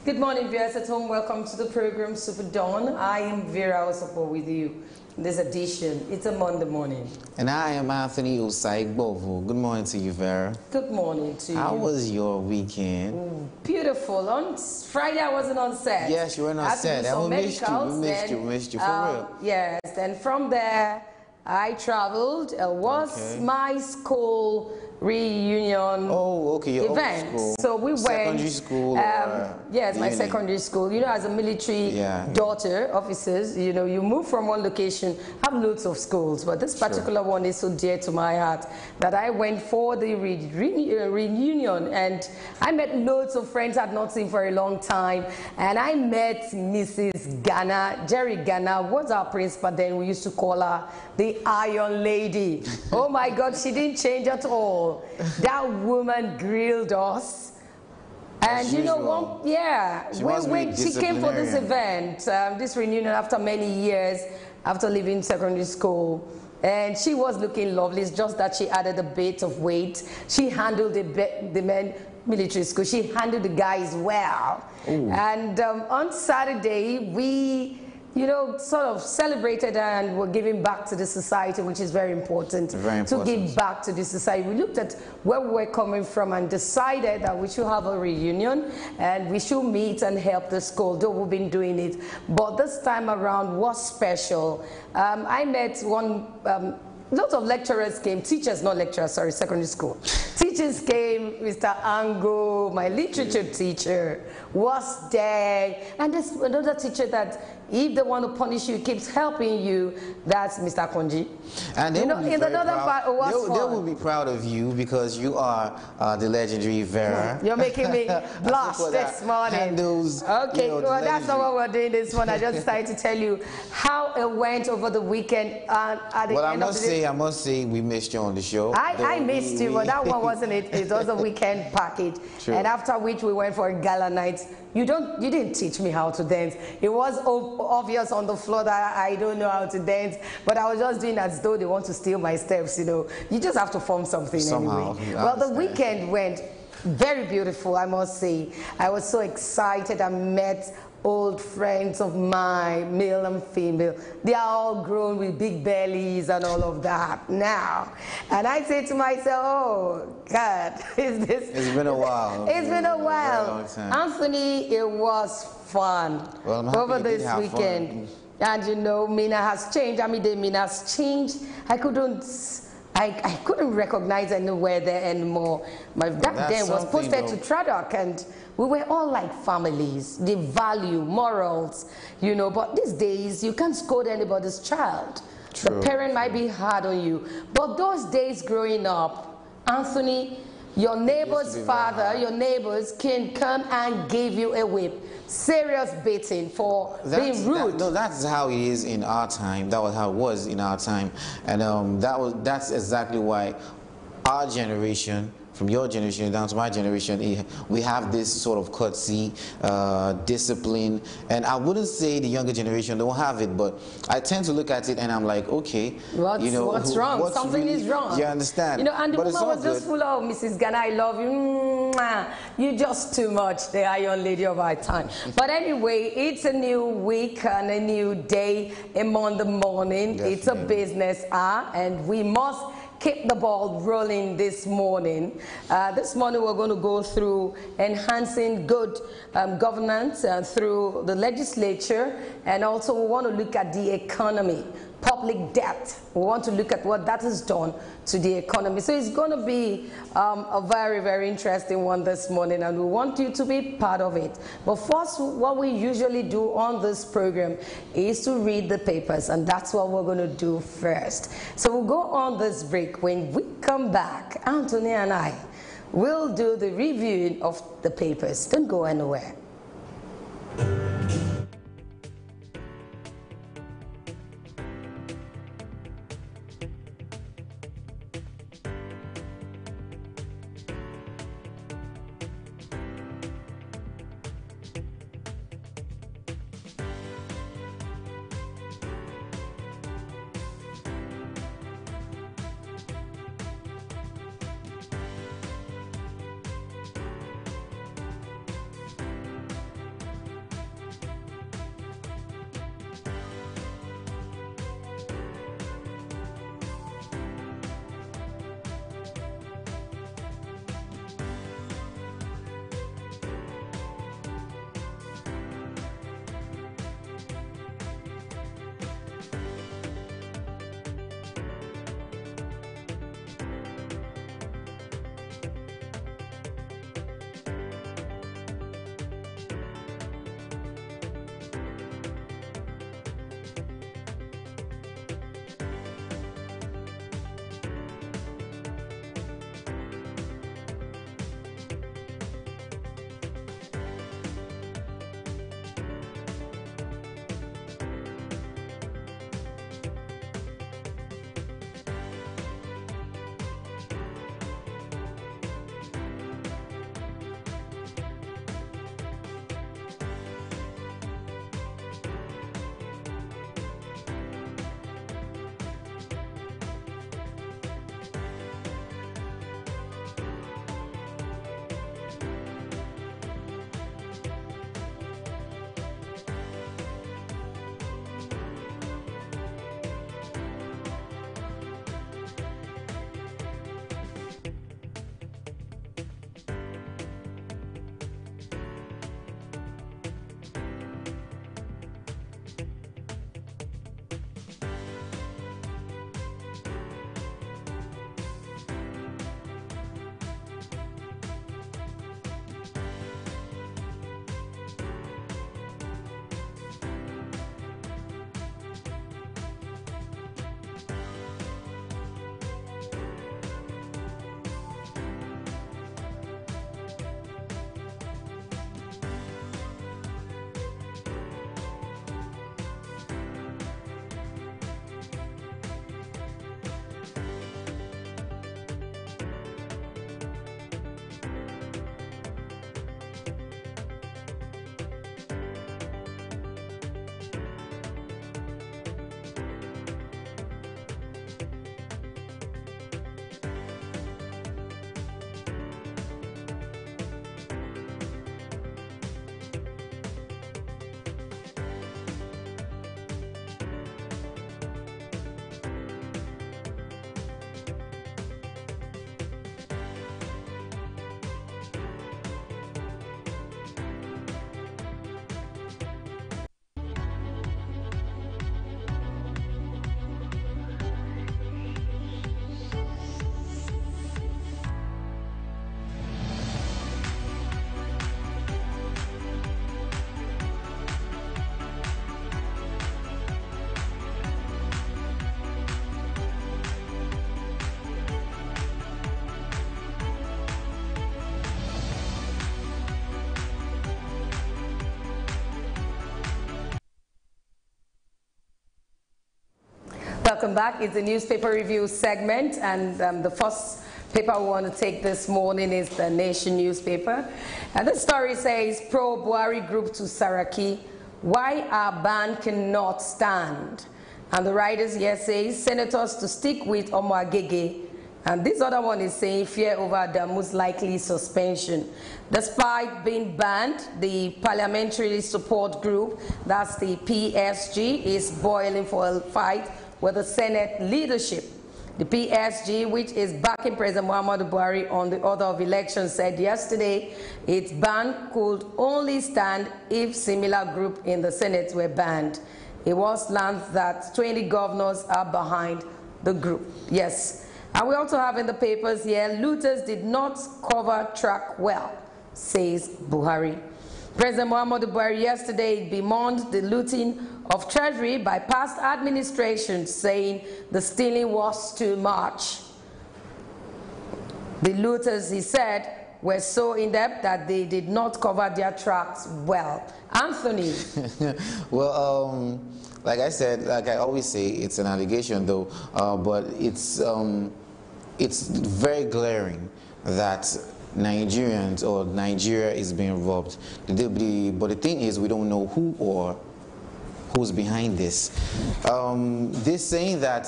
Good morning, viewers at home. Welcome to the program SuperDawn. I am Vera Osopo with you in this edition. It's a Monday morning. And I am Anthony Osai-Bovo. Good morning to you, Vera. Good morning to you. How was your weekend? Ooh, beautiful. On Friday, I wasn't on set. Yes, you were on set. And we missed you, for real. Yes, and from there, I traveled. It was my school reunion event. School. So we secondary went. School. Yes, my secondary school. You know, as a military daughter, officers, you know, you move from one location, have loads of schools, but this particular one is so dear to my heart that I went for the reunion, and I met loads of friends I'd not seen for a long time, and I met Mrs. Ghana, Jerry Ghana, was our principal then. We used to call her the Iron Lady. Oh my God, she didn't change at all. That woman grilled us. And you know what? Yeah, when she came for this event, this reunion after many years, after leaving secondary school, and she was looking lovely. It's just that she added a bit of weight. She handled the men military school. She handled the guys well. Ooh. And on Saturday, we, you know, sort of celebrated and were giving back to the society, which is very important. To give back to the society. We looked at where we were coming from and decided that we should have a reunion and we should meet and help the school, though we've been doing it. But this time around was special. I met one, lots of lecturers came, teachers, not lecturers, sorry, secondary school. Teachers came, Mr. Ango, my literature teacher, was there. And there's another teacher that, if they want to punish you, keeps helping you, that's Mr. Konji. And they, you know, in another part, it was they will be proud of you because you are the legendary Vera. You're making me blush this morning. Handles, okay, you know, well, that's not what we're doing this morning. I just decided to tell you how it went over the weekend. At the end of the day. I must say, we missed you on the show. I missed you, but that one wasn't it. It was a weekend package. True. And after which we went for a gala night. You didn't teach me how to dance. It was obvious on the floor that I don't know how to dance, but I was just doing as though they want to steal my steps, you know. You just have to form something somehow, anyway. Well, the weekend went very beautiful, I must say. I was so excited. I met old friends of mine, male and female. They are all grown with big bellies and all of that now. And I say to myself, oh, God, is this... It's been a while. It's been a while. Anthony, it was fun over this weekend. And you know, Mina has changed. I mean, the Mina has changed. I couldn't recognize anywhere there anymore. My back then was posted to Tradoc, and we were all like families. The value, morals, you know. But these days, you can't scold anybody's child. True. The parent might be hard on you. But those days growing up, Anthony, your neighbor's father, your neighbors can come and give you a whip. Serious beating for being rude. That's how it is in our time. That was how it was in our time. And that's exactly why our generation, from your generation down to my generation, we have this sort of courtesy, discipline, and I wouldn't say the younger generation don't have it, but I tend to look at it and I'm like, okay, what's wrong? Something is wrong. You understand? You know, and the woman was just full of, Mrs. Ghana, I love you. You're just too much, the Iron Lady of our time. But anyway, it's a new week and a new day, a Monday morning. Definitely. It's a business hour, and we must keep the ball rolling this morning. This morning we're going to go through enhancing good governance through the legislature, and also we want to look at the economy, public debt. We want to look at what that has done to the economy. So it's going to be a very, very interesting one this morning, and we want you to be part of it. But first, what we usually do on this program is to read the papers, and that's what we're going to do first. So we'll go on this break. When we come back, Anthony and I will do the reviewing of the papers. Don't go anywhere. welcome back. It's the newspaper review segment, and the first paper we want to take this morning is the Nation newspaper. And the story says, pro-Buhari group to Saraki, why our ban cannot stand. And the writers here say, senators to stick with Omo Agege. And this other one is saying, fear over the most likely suspension. Despite being banned, the Parliamentary Support Group, that's the PSG, is boiling for a fight with the Senate leadership. The PSG, which is backing President Muhammadu Buhari on the order of election, said yesterday its ban could only stand if similar group in the Senate were banned. It was learned that 20 governors are behind the group. Yes. And we also have in the papers here, looters did not cover track well, says Buhari. President Muhammadu Buhari yesterday bemoaned the looting of Treasury by past administrations, saying the stealing was too much. The looters, he said, were so in-depth that they did not cover their tracks well. Anthony. Well, like I said, like I always say, it's an allegation though, but it's very glaring that Nigerians or Nigeria is being robbed. But the thing is, we don't know who or who's behind this. They're saying that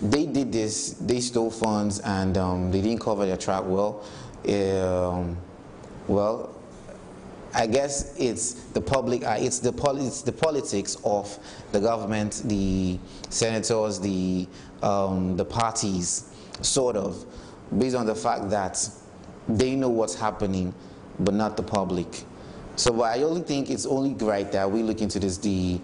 they did this, they stole funds and they didn't cover their track well. Well, I guess it's the public, it's the politics of the government, the senators, the parties, sort of, based on the fact that they know what's happening, but not the public. So I only think it's only right that we look into this, the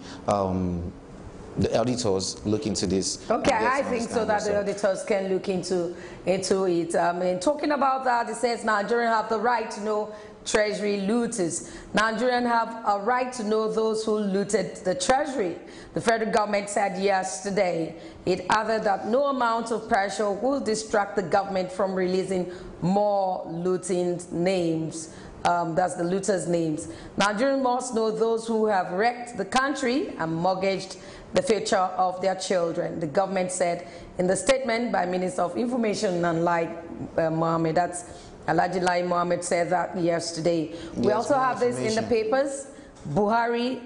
auditors look into this. Okay, I think so that the auditors can look into it. And talking about that, it says Nigerians have the right to know Treasury looters. Nigerians have a right to know those who looted the Treasury. The federal government said yesterday. It added that no amount of pressure will distract the government from releasing more looting names. That's the looters' names. Nigerians must know those who have wrecked the country and mortgaged the future of their children, the government said in the statement by Minister of Information and Lai Mohammed. That's Alhaji Lai Mohammed said that yesterday. We also have this in the papers. Buhari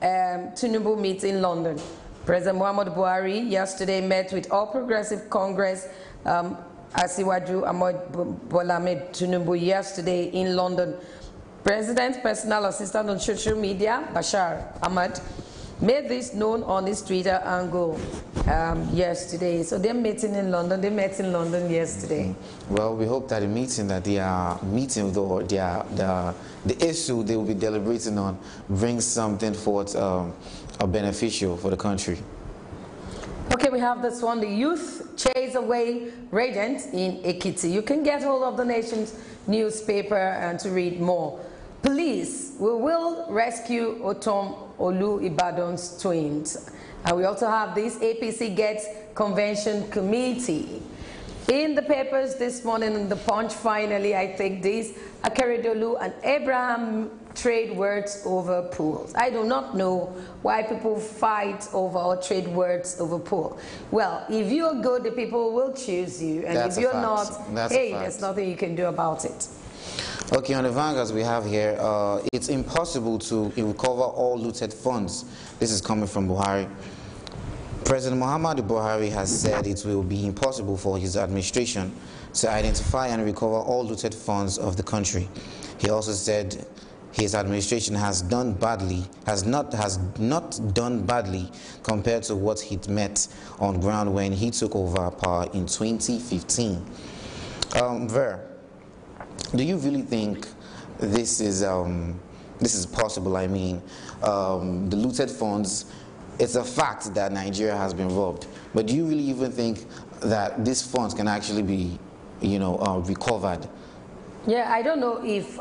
Tinubu meets in London. President Muhammadu Buhari yesterday met with All Progressive Congress Asiwaju Ahmed Bola Ahmed Tinubu yesterday in London. President's personal assistant on social media, Bashar Ahmad, made this known on his Twitter angle yesterday. So they're meeting in London. They met in London yesterday. Well, we hope that the meeting that they are meeting, or the issue they will be deliberating on, brings something forth beneficial for the country. Okay, we have this one. The youth chase away radiant in Ekiti. You can get hold of the Nation's newspaper and to read more. Police, we will rescue Otom Olu Ibadan's twins. And we also have this APC Gets Convention Committee. In the papers this morning, in the Punch, finally, I think this, Akeredolu and Abraham trade words over pools. I do not know why people fight over or trade words over pool. Well, if you're good, the people will choose you. And if you're not, hey, there's nothing you can do about it. Okay, on the Vanguard we have here, it's impossible to recover all looted funds. This is coming from Buhari. President Muhammadu Buhari has said it will be impossible for his administration to identify and recover all looted funds of the country. He also said his administration has not done badly compared to what he'd met on ground when he took over power in 2015. Ver, do you really think this is possible? I mean, the looted funds, it's a fact that Nigeria has been robbed, but do you really even think that these funds can actually be, recovered? Yeah, I don't know if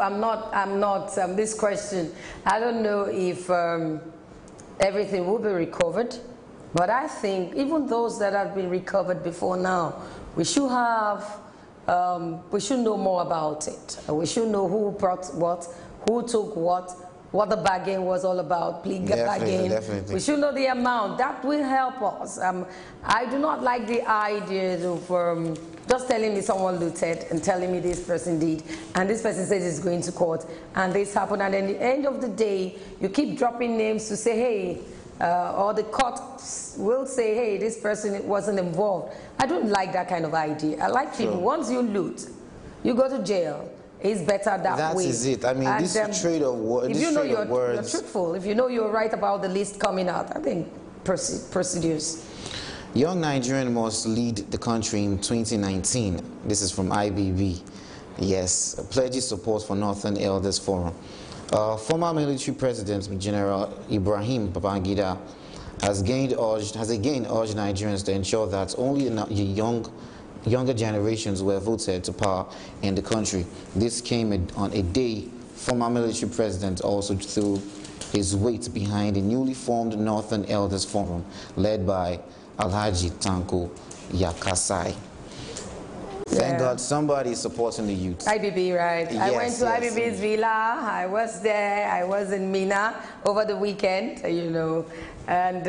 this question, I don't know if everything will be recovered, but I think even those that have been recovered before now, we should have, we should know more about it. We should know who brought what, who took what, what the bargain was all about, bargain. Definitely. We should know the amount. That will help us. I do not like the idea of just telling me someone looted and telling me this person did, and this person says it's going to court, and this happened, and at the end of the day, you keep dropping names to say, hey, or the court will say, hey, this person wasn't involved. I don't like that kind of idea. I like people, once you loot, you go to jail. It's better that way. That is it. I mean, and, this trade of words. If you know you're truthful, if you know you're right about the list coming out, I think procedures. Young Nigerian must lead the country in 2019. This is from IBB. Yes, pledges support for Northern Elders Forum. Former military president General Ibrahim Babangida has again urged Nigerians to ensure that only younger generations were voted to power in the country. This came on a day former military president also threw his weight behind the newly formed Northern Elders Forum led by Alhaji Tanko Yakasai. Thank God somebody is supporting the youth. IBB, right? Yes, I went to IBB's villa. I was there. I was in Mina over the weekend, you know. And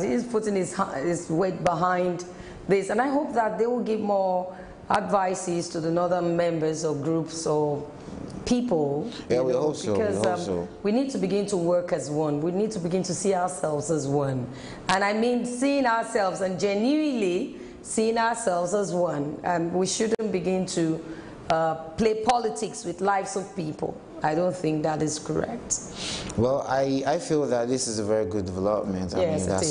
he's putting his weight behind this. And I hope that they will give more advices to the northern members or groups or people. Yeah, we hope so. Because we need to begin to work as one. We need to begin to see ourselves as one. And I mean seeing ourselves and genuinely seeing ourselves as one. And we shouldn't begin to play politics with lives of people. I don't think that is correct. Well, I feel that this is a very good development. I mean, that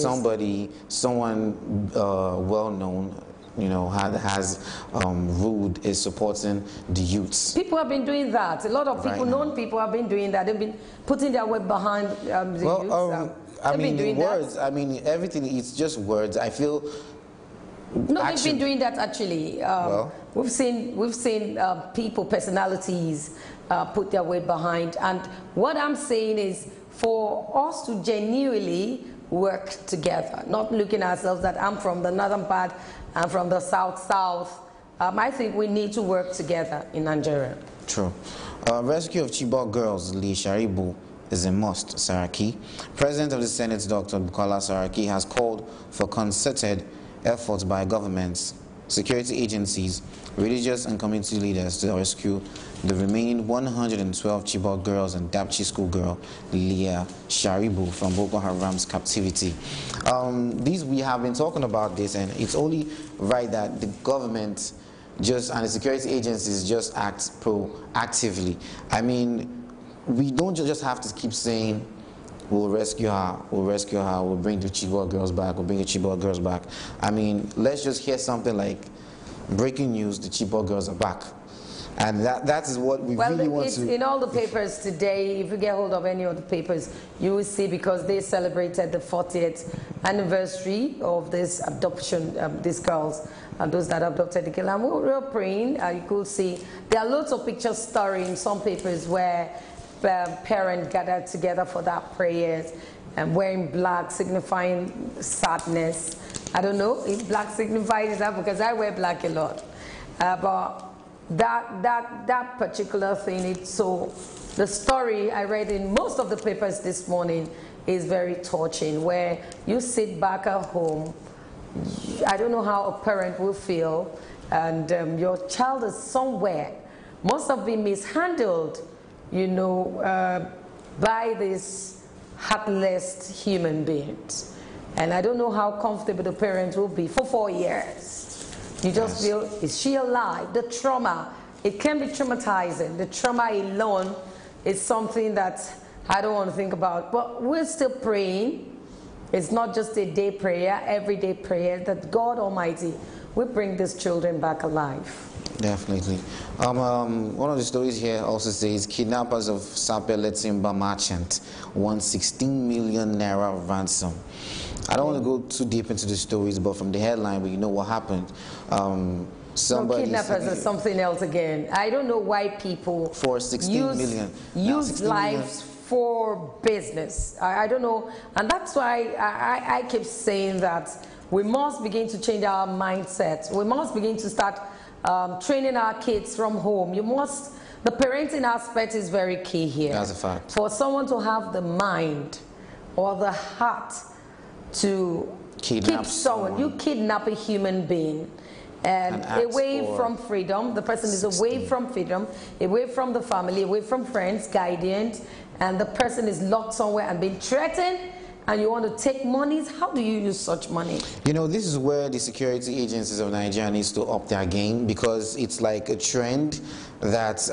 someone well-known, you know, has ruled is supporting the youths. People have been doing that. A lot of people, known people, have been doing that. They've been putting their weight behind the youths. I mean, the words. I mean, everything. It's just words. I feel. No, they've been doing that actually. We've seen people, personalities, put their weight behind. And what I'm saying is, for us to genuinely work together, not looking at ourselves that I'm from the northern part, I'm from the south. I think we need to work together in Nigeria. True. Rescue of Chibok girls, Lee Sharibu, is a must, Saraki. President of the Senate, Dr. Bukola Saraki, has called for concerted efforts by governments, security agencies, religious and community leaders to rescue the remaining 112 Chibok girls and Dapchi schoolgirl Leah Sharibu from Boko Haram's captivity. We have been talking about this, and it's only right that the government and the security agencies just act proactively. I mean, we don't just have to keep saying, we'll rescue her, we'll bring the Chibok girls back, we'll bring the Chibok girls back. I mean, let's just hear something like, breaking news, the Chibok girls are back. And that is what we really want to... In all the papers today, if you get hold of any of the papers, you will see, because they celebrated the 40th anniversary of this adoption, these girls, and those that adopted the girl. And we're praying, you could see, there are lots of pictures starring some papers where parents gathered together for that prayers and wearing black, signifying sadness. I don't know if black signifies that, because I wear black a lot. But that particular thing, the story I read in most of the papers this morning is very touching, where you sit back at home. I don't know how a parent will feel, and your child is somewhere, must have been mishandled, you know, by these heartless human beings. And I don't know how comfortable the parents will be for 4 years. You just feel, is she alive? The trauma, it can be traumatizing. The trauma alone is something that I don't want to think about. But we're still praying. It's not just a day prayer, everyday prayer, that God Almighty will bring these children back alive. Definitely. One of the stories here also says kidnappers of Sapele timber merchant won 16 million naira ransom. I don't want to go too deep into the stories, but from the headline, we know what happened. Kidnappers is something else again. I don't know why people for 16 million use lives for business. I don't know, and that's why I keep saying that we must begin to change our mindset. We must begin to start training our kids from home. You must The parenting aspect is very key here. That's a fact. For someone to have the mind or the heart to keep someone, you kidnap a human being. And away from freedom, the person is away from freedom, away from the family, away from friends, guardians, and the person is locked somewhere and being threatened, and you want to take monies. How do you use such money? You know, this is where the security agencies of Nigeria needs to up their game, because it's like a trend that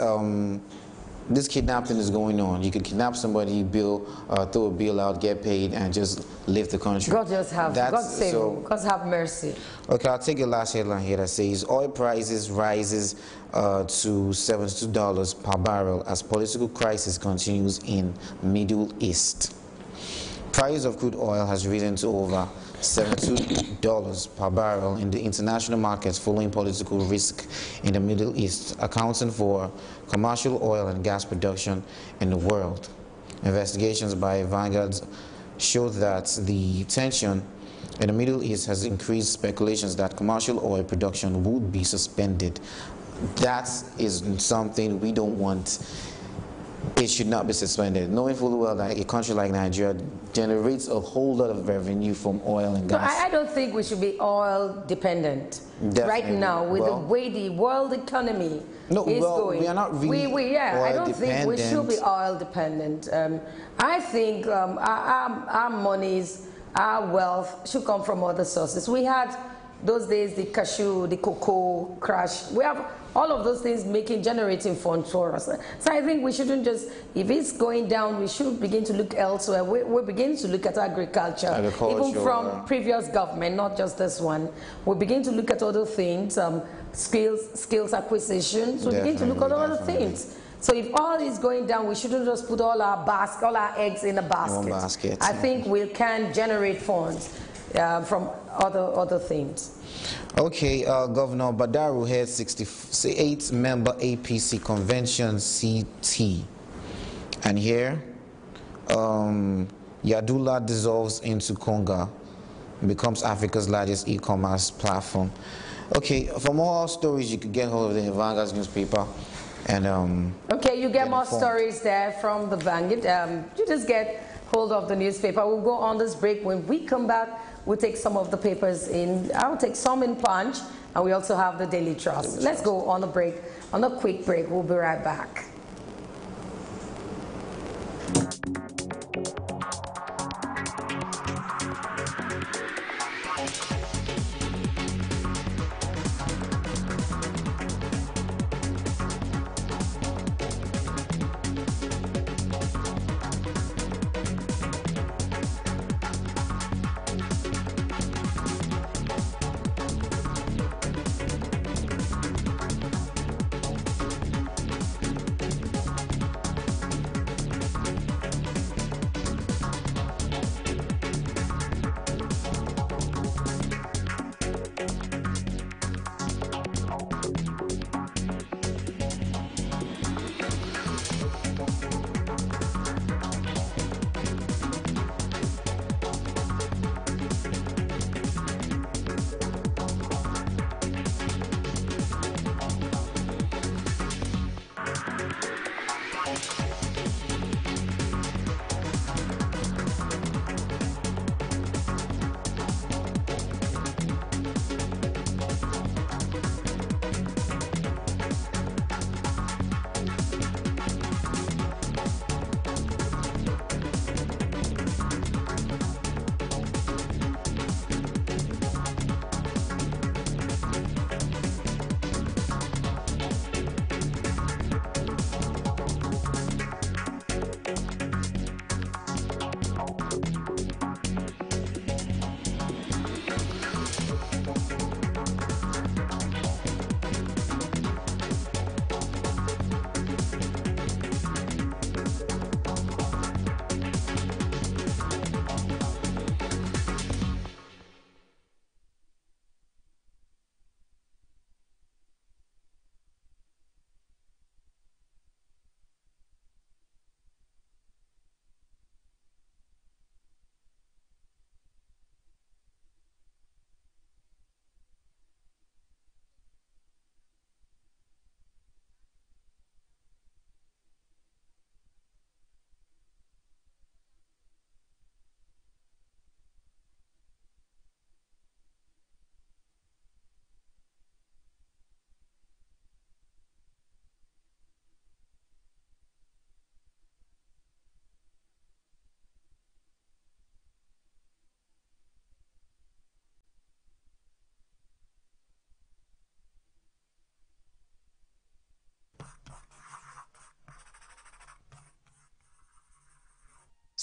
this kidnapping is going on. You could kidnap somebody, throw a bill out, get paid, and just leave the country. God just have, God save you. God have mercy. Okay, I'll take your last headline here that says oil prices rises to $72 per barrel as political crisis continues in Middle East. Price of crude oil has risen to over $72 per barrel in the international markets following political risk in the Middle East, accounting for commercial oil and gas production in the world. Investigations by Vanguard showed that the tension in the Middle East has increased speculations that commercial oil production would be suspended. That is something we don't want. It should not be suspended, knowing fully well that a country like Nigeria generates a whole lot of revenue from oil and gas. So I don't think we should be oil dependent. Definitely. Right now, with the way the world economy is going. We are not really oil I don't dependent. think we should be oil dependent. I think our monies, our wealth should come from other sources. We had those days the cashew, the cocoa crash. We have all of those things generating funds for us. So I think we shouldn't just, if it's going down, we should begin to look elsewhere. We're beginning to look at agriculture, even from previous government, not just this one. We begin to look at other things, skills acquisitions. We begin to look at other things. So if all is going down, we shouldn't just put all our eggs in a basket. One basket. I think we can generate funds from other things. Okay, Governor Badaru heads 68-member APC convention CT. And here, Yadula dissolves into Konga, becomes Africa's largest e-commerce platform. Okay, for more stories, you can get hold of the Vanguard newspaper. And okay, you get more stories there from the Vanguard. You just get hold of the newspaper. We'll go on this break. When we come back, we'll take some of the papers in. I'll take some in Punch, and we also have the Daily Trust. Let's go on a break, on a quick break. We'll be right back.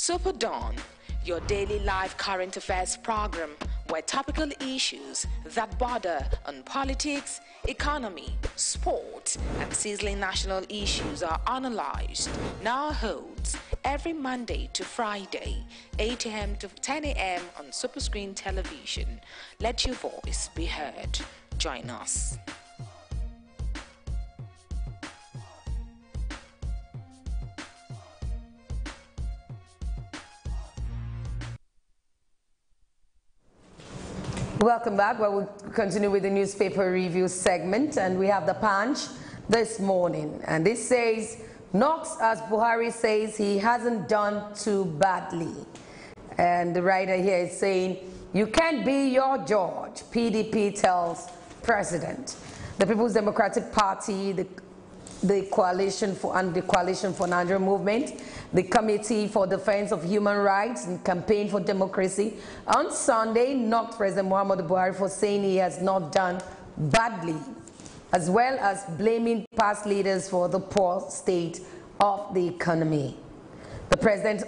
SuperDawn, your daily live current affairs program where topical issues that border on politics, economy, sport, and sizzling national issues are analyzed, now holds every Monday to Friday, 8 a.m. to 10 a.m. on Superscreen Television. Let your voice be heard. Join us. Welcome back. Well, we'll continue with the newspaper review segment, and we have the Punch this morning. And this says, knocks as Buhari says he hasn't done too badly. And the writer here is saying, you can't be your George, PDP tells President. The People's Democratic Party, the Coalition for Nigeria Movement, the Committee for Defense of Human Rights and Campaign for Democracy, on Sunday knocked President Muhammadu Buhari for saying he has not done badly, as well as blaming past leaders for the poor state of the economy. The president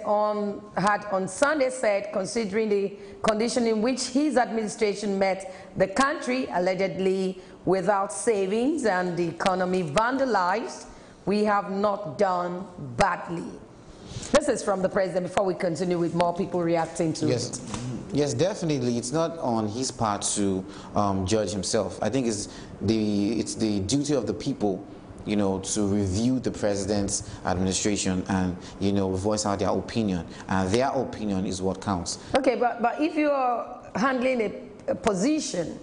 had on Sunday said, considering the condition in which his administration met the country, allegedly without savings and the economy vandalized, we have not done badly. This is from the president before we continue with more people reacting to it. Yes, definitely. It's not on his part to judge himself. I think it's the duty of the people, you know, to review the president's administration and, you know, voice out their opinion. And their opinion is what counts. Okay, but if you're handling a position,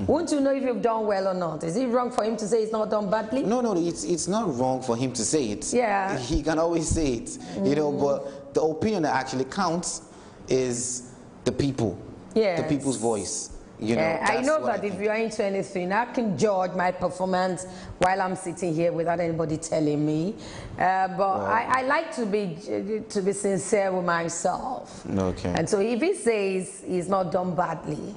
won't you know if you've done well or not? Is it wrong for him to say it's not done badly? No, it's not wrong for him to say it. Yeah. He can always say it, you know, but the opinion that actually counts is the people, the people's voice. You know, I know that if you are into anything, I can judge my performance while I'm sitting here without anybody telling me. But I like to be sincere with myself. Okay. And so if he says he's not done badly,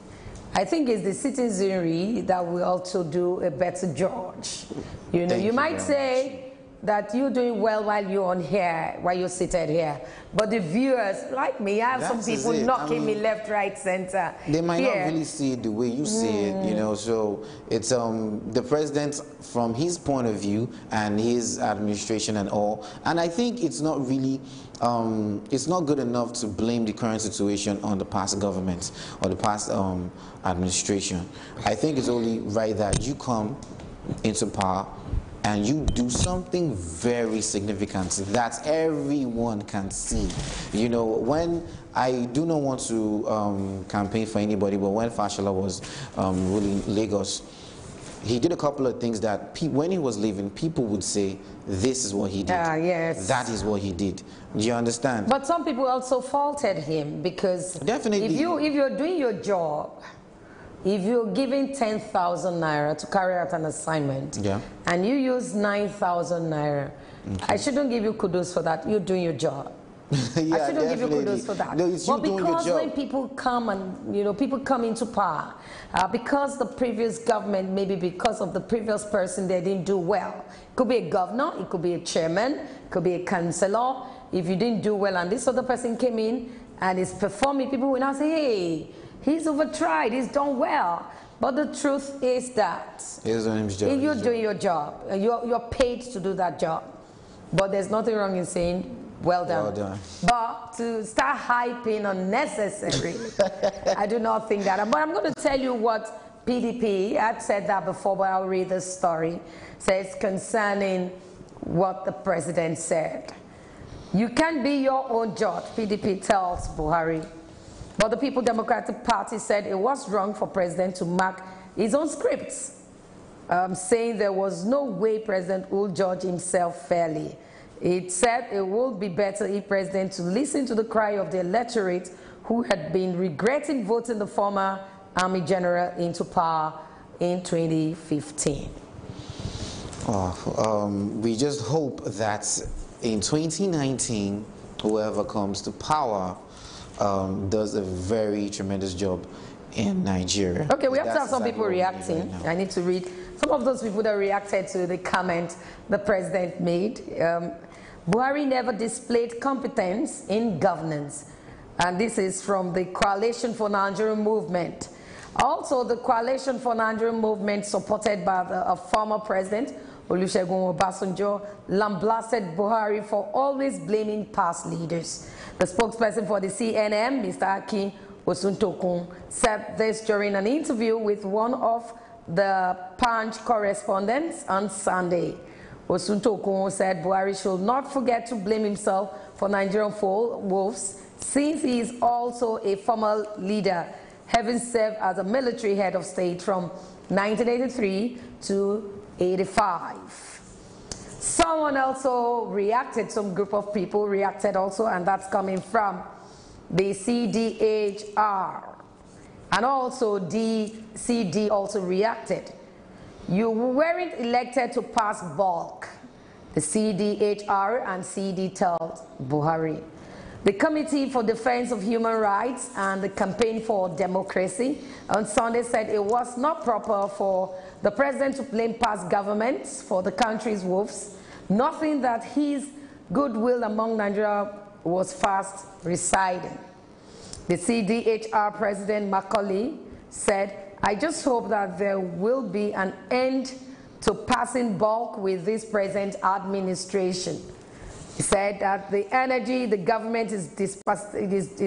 I think it's the citizenry that will also do a better judge. You know, you might say that you're doing well while you're on here, while you're seated here. But the viewers, like me, I have some people knocking me left, right, center. They might not really see it the way you see it, you know. So it's the president from his point of view and his administration and all. And I think it's not really, it's not good enough to blame the current situation on the past government or the past administration. I think it's only right that you come into power and you do something very significant that everyone can see. You know, when I do not want to campaign for anybody, but when Fashola was ruling Lagos, he did a couple of things that when he was leaving, people would say, this is what he did. Yes. That is what he did. Do you understand? But some people also faulted him because definitely, if you're doing your job, if you're giving 10,000 naira to carry out an assignment, and you use 9,000 naira, I shouldn't give you kudos for that. You're doing your job. I shouldn't give you kudos for that. No, but because when people come and, you know, people come into power, because the previous government, maybe because of the previous person, they didn't do well. It could be a governor, it could be a chairman, it could be a councillor. If you didn't do well and this other person came in and is performing, people will now say, hey, he's overtried, he's done well. But the truth is that you're doing your job, you're paid to do that job. But there's nothing wrong in saying, well done. Well done. But to start hyping unnecessarily, I do not think that. But I'm going to tell you what PDP, I've said that before, but I'll read the story, says concerning what the president said. You can't be your own judge, PDP tells Buhari. But the People's Democratic Party said it was wrong for President to mark his own scripts, saying there was no way President would judge himself fairly. It said it would be better if President to listen to the cry of the electorate who had been regretting voting the former Army General into power in 2015. We just hope that in 2019, whoever comes to power does a very tremendous job in Nigeria. Okay, we have to have some people reacting. I need to read some of those people that reacted to the comment the president made. Buhari never displayed competence in governance. And this is from the Coalition for Nigerian Movement. Also, the Coalition for Nigerian Movement, supported by a former president, Olusegun Obasanjo, lambasted Buhari for always blaming past leaders. The spokesperson for the CNM, Mr. Akin Osuntokun, said this during an interview with one of the Punch correspondents on Sunday. Osuntokun said Buhari should not forget to blame himself for Nigerian wolves, since he is also a former leader, having served as a military head of state from 1983 to 85. Someone also reacted, some group of people reacted also, and that's coming from the CDHR. And also DCD also reacted. You weren't elected to pass bulk, the CDHR and CD told Buhari. The Committee for Defense of Human Rights and the Campaign for Democracy on Sunday said it was not proper for the president to blame past governments for the country's woes, nothing that his goodwill among Nigeria was fast residing. The CDHR President Macaulay said, "I just hope that there will be an end to passing bulk with this present administration." He said that the energy the government is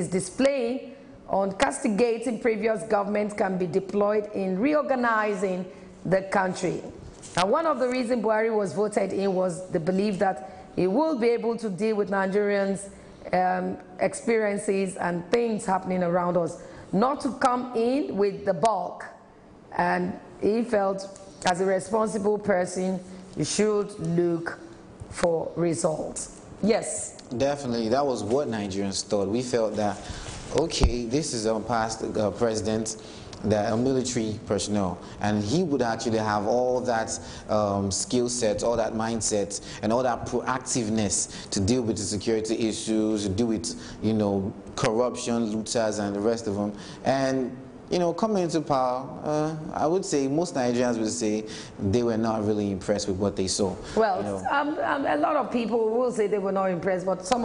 displaying on castigating previous governments can be deployed in reorganizing the country. And one of the reasons Buhari was voted in was the belief that he will be able to deal with Nigerians' experiences and things happening around us, not to come in with the bulk. And he felt, as a responsible person, you should look for results. Yes? Definitely. That was what Nigerians thought. We felt that, okay, this is a past president, that a military personnel, and he would actually have all that skill set, all that mindset, and all that proactiveness to deal with the security issues, to deal with, you know, corruption, looters, and the rest of them. And, you know, coming into power, I would say most Nigerians would say they were not really impressed with what they saw. Well, you know. A lot of people will say they were not impressed, but some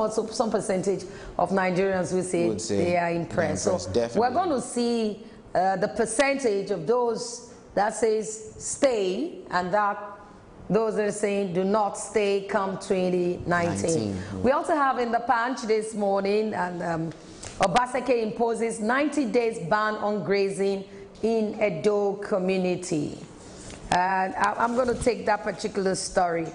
percentage of Nigerians will say they are impressed. So definitely. We're going to see the percentage of those that says stay and that those that are saying do not stay come 2019. We also have in the Punch this morning, and Obaseki imposes 90 days ban on grazing in Edo community. And I'm going to take that particular story.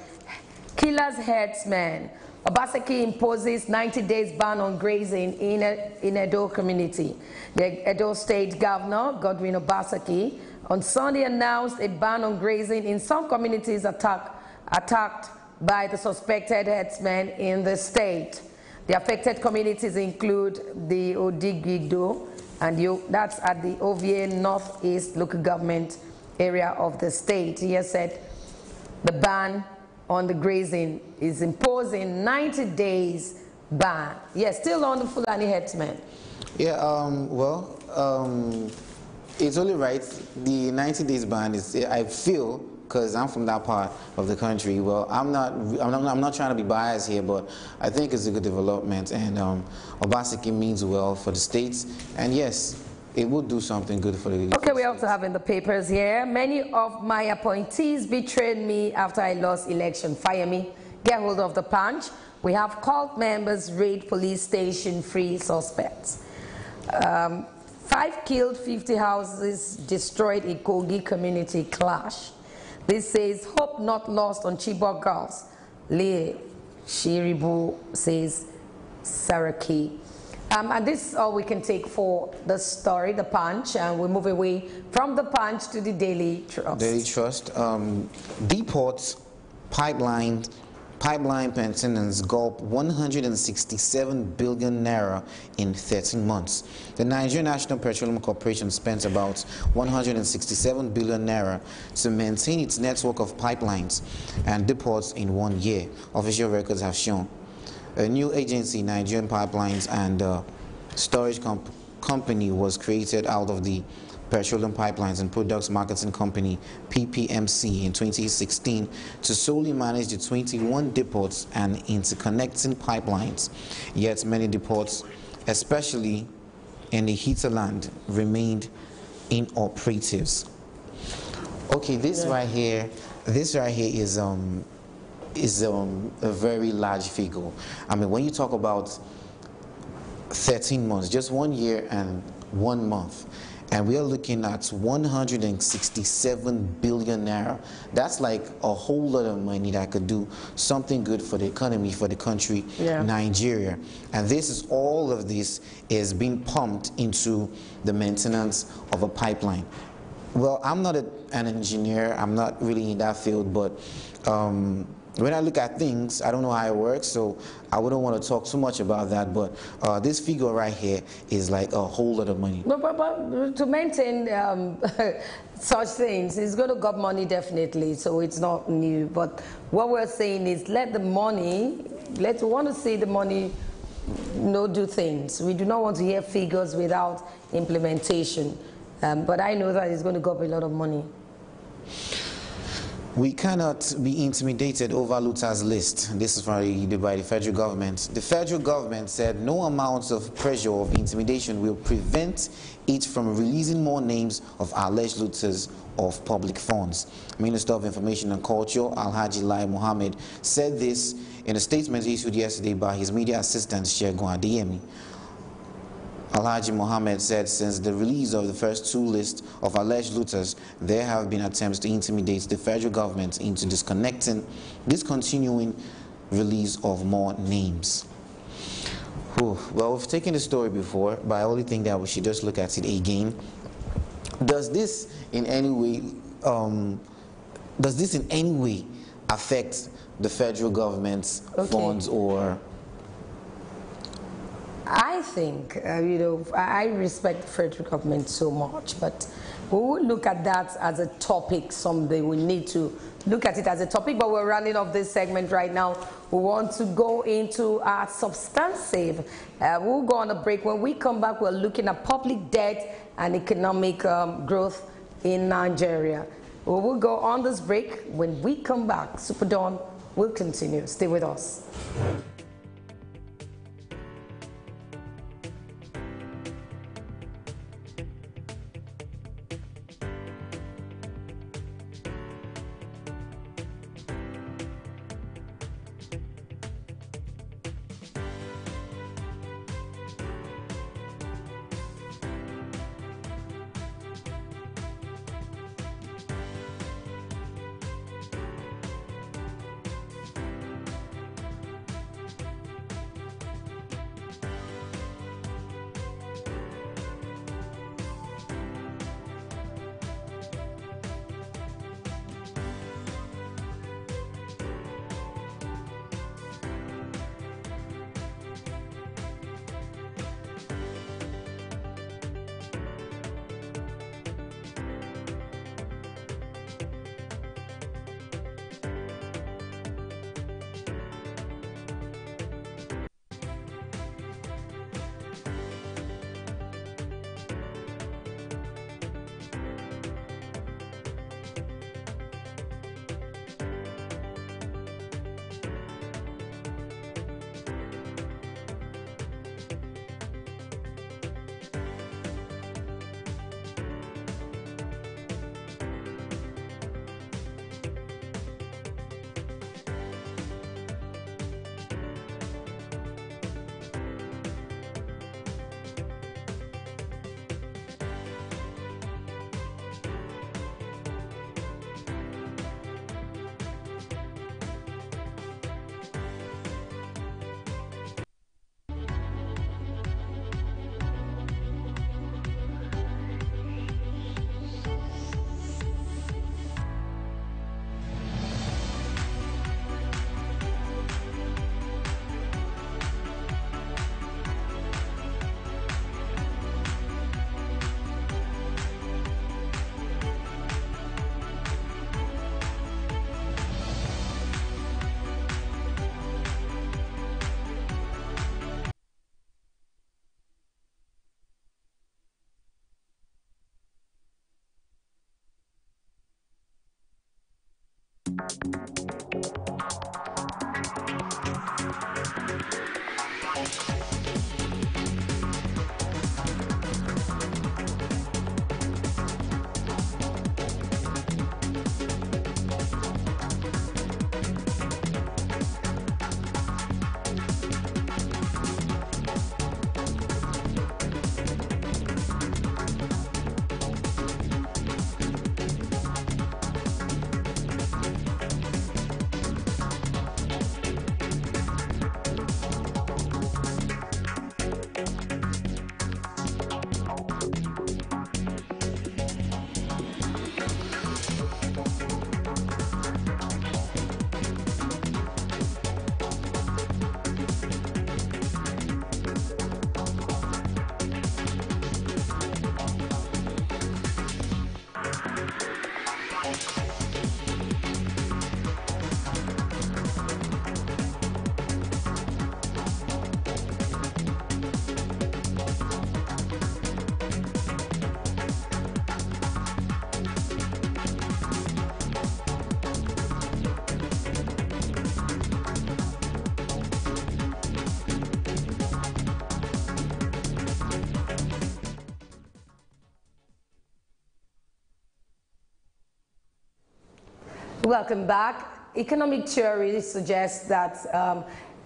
Killers herdsmen. Obaseki imposes 90 days ban on grazing in Edo community. The Edo State Governor, Godwin Obaseki, on Sunday announced a ban on grazing in some communities attacked by the suspected herdsmen in the state. The affected communities include the Odigigdo, and that's at the Ovie Northeast local government area of the state. He has said the ban on the grazing is imposing 90 days ban. Yes, still on the Fulani herdsmen. Yeah, it's only right. The 90 days ban is, I feel, because I'm from that part of the country. Well, I'm not trying to be biased here, but I think it's a good development, and Obaseki means well for the states, and yes, it would do something good for the Okay, we also have in the papers here, many of my appointees betrayed me after I lost election. Fire me. Get hold of the Punch. We have cult members raid police station, free suspects. 5 killed, 50 houses destroyed in Kogi community clash. This says, hope not lost on Chibok girls. Lee Shiribu says, Saraki. And this is all we can take for the story, the Punch, and we move away from the Punch to the Daily Trust. Daily Trust. Deports, pipeline maintenance gulp 167 billion naira in 13 months. The Nigerian National Petroleum Corporation spent about 167 billion naira to maintain its network of pipelines and depots in 1 year, official records have shown. A new agency, Nigerian Pipelines and Storage Company, was created out of the Petroleum Pipelines and Products Marketing Company, PPMC, in 2016 to solely manage the 21 depots and interconnecting pipelines. Yet many depots, especially in the hinterland, remained inoperatives. Okay, this right here is a very large figure. I mean, when you talk about 13 months, just 1 year and 1 month, and we are looking at 167 billion naira. That's like a whole lot of money that could do something good for the economy, for the country, Nigeria. And all of this is being pumped into the maintenance of a pipeline. Well, I'm not an engineer. I'm not really in that field, but when I look at things, I don't know how it works, so I wouldn't want to talk too much about that, but this figure right here is like a whole lot of money. But to maintain such things, it's going to got money definitely, so it's not new. But what we're saying is we want to see the money do things. We do not want to hear figures without implementation. But I know that it's going to go up a lot of money. We cannot be intimidated over Luther's list. This is by the federal government. The federal government said no amount of pressure or intimidation will prevent it from releasing more names of alleged looters of public funds. Minister of Information and Culture, Alhaji Lai Mohammed, said this in a statement issued yesterday by his media assistant, Shegun Adeyemi. Alhaji Mohammed said since the release of the first two lists of alleged looters, there have been attempts to intimidate the federal government into discontinuing release of more names. Well, we've taken the story before, but I only think that we should just look at it again. Does this in any way affect the federal government's funds or? I think, I respect the federal government so much, but we will look at that as a topic someday. We need to look at it as a topic, but we're running off this segment right now. We want to go into our substantive. We'll go on a break. When we come back, we're looking at public debt and economic growth in Nigeria. We will go on this break. When we come back, SuperDawn will continue. Stay with us. Welcome back. Economic theory suggests that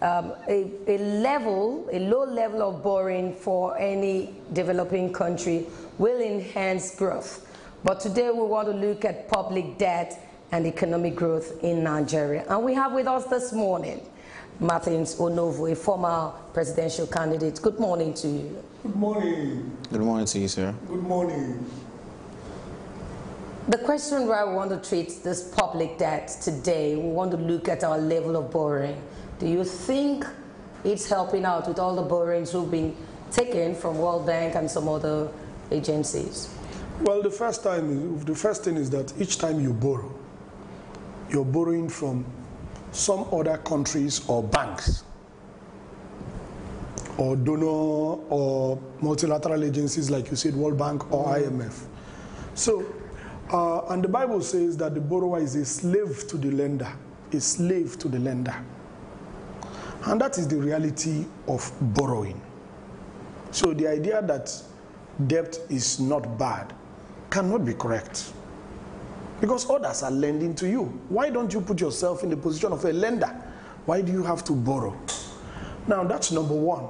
a low level of borrowing for any developing country will enhance growth. But today we want to look at public debt and economic growth in Nigeria. And we have with us this morning Martins Onovo, a former presidential candidate. Good morning to you. Good morning. Good morning to you, sir. Good morning. The question where we want to treat this public debt today, we want to look at our level of borrowing. Do you think it's helping out with all the borrowings who've been taken from World Bank and some other agencies? Well, the first thing is that each time you borrow, you're borrowing from some other countries or banks or donor or multilateral agencies like you said, World Bank or IMF. So, and the Bible says that the borrower is a slave to the lender, a slave to the lender. And that is the reality of borrowing. So the idea that debt is not bad cannot be correct. Because others are lending to you. Why don't you put yourself in the position of a lender? Why do you have to borrow? Now that's number one.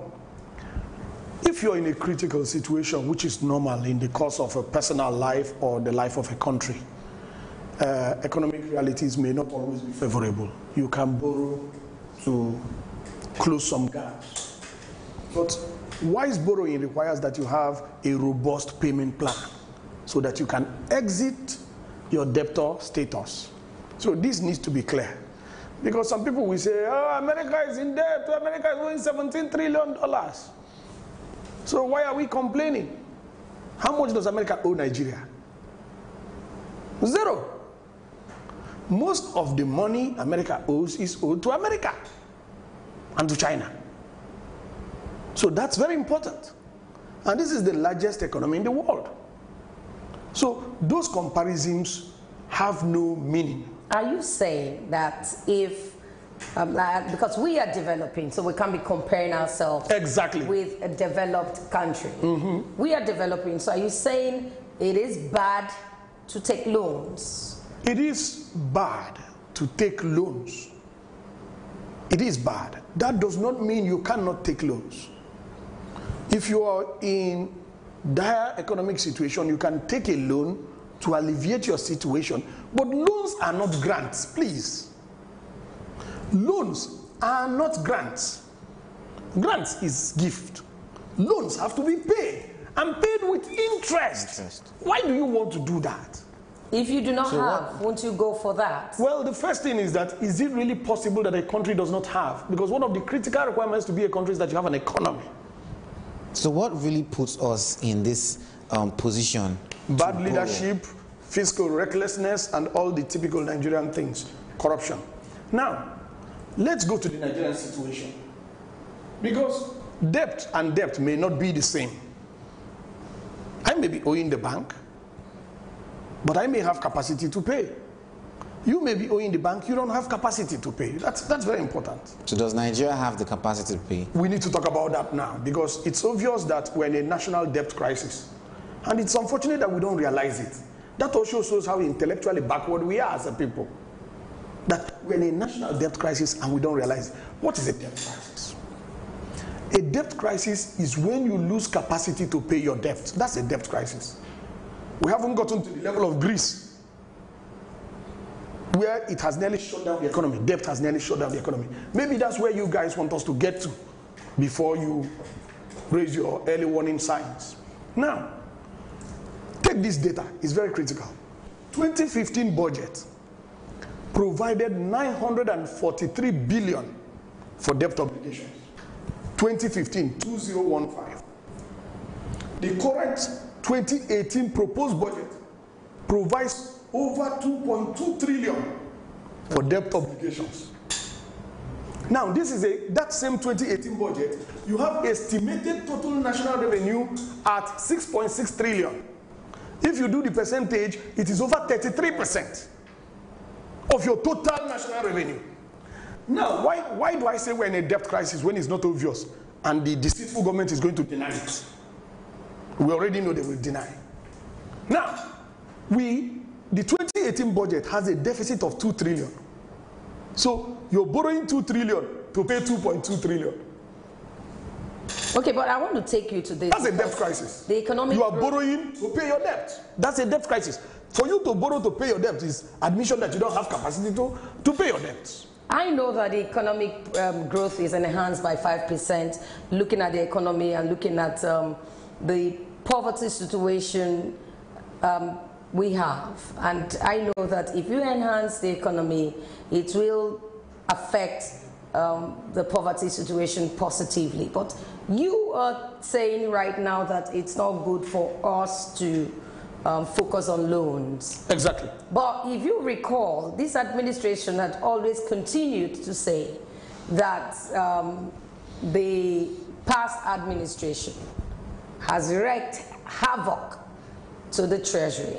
If you're in a critical situation, which is normal in the course of a personal life or the life of a country, economic realities may not always be favorable. You can borrow to close some gaps. But wise borrowing requires that you have a robust payment plan so that you can exit your debtor status. So this needs to be clear. Because some people will say, oh, America is in debt, America is owing $17 trillion. So why are we complaining? How much does America owe Nigeria? Zero. Most of the money America owes is owed to America and to China. So that's very important. And this is the largest economy in the world. So those comparisons have no meaning. Are you saying that if, because we are developing, so we can't be comparing ourselves exactly with a developed country. We are developing, so are you saying it is bad to take loans? It is bad to take loans. It is bad. That does not mean you cannot take loans. If you are in dire economic situation, you can take a loan to alleviate your situation. But loans are not grants, please. Loans are not grants. Grants is gift. Loans have to be paid, and paid with interest. Why do you want to do that? If you do not have, won't you go for that? Well, the first thing is that, is it really possible that a country does not have? Because one of the critical requirements to be a country is that you have an economy. So what really puts us in this position? Bad leadership, fiscal recklessness, and all the typical Nigerian things. Corruption. Now, let's go to the Nigerian situation. Because debt and debt may not be the same. I may be owing the bank, but I may have capacity to pay. You may be owing the bank, you don't have capacity to pay. That's very important. So does Nigeria have the capacity to pay? We need to talk about that now, because it's obvious that we're in a national debt crisis. And it's unfortunate that we don't realize it. That also shows how intellectually backward we are as a people. That we're in a national debt crisis and we don't realize it. What is a debt crisis? A debt crisis is when you lose capacity to pay your debt. That's a debt crisis. We haven't gotten to the level of Greece, where it has nearly shut down the economy. Debt has nearly shut down the economy. Maybe that's where you guys want us to get to before you raise your early warning signs. Now, take this data. It's very critical. 2015 budget provided 943 billion for debt obligations. 2015, 2015. The current 2018 proposed budget provides over 2.2 trillion for debt obligations. Now, this is that same 2018 budget. You have estimated total national revenue at 6.6 trillion. If you do the percentage, it is over 33% of your total national revenue. Now, why do I say we're in a debt crisis when it's not obvious and the deceitful government is going to deny it? We already know they will deny. Now, we the 2018 budget has a deficit of 2 trillion. So you're borrowing 2 trillion to pay 2.2 trillion. Okay, but I want to take you to this. That's a debt crisis. The economic you are borrowing to pay your debt. That's a debt crisis. For you to borrow to pay your debt is admission that you don't have capacity to pay your debts. I know that the economic growth is enhanced by 5%, looking at the economy and looking at the poverty situation we have. And I know that if you enhance the economy, it will affect the poverty situation positively. But you are saying right now that it's not good for us to focus on loans. Exactly. But if you recall, this administration had always continued to say that the past administration has wreaked havoc to the treasury.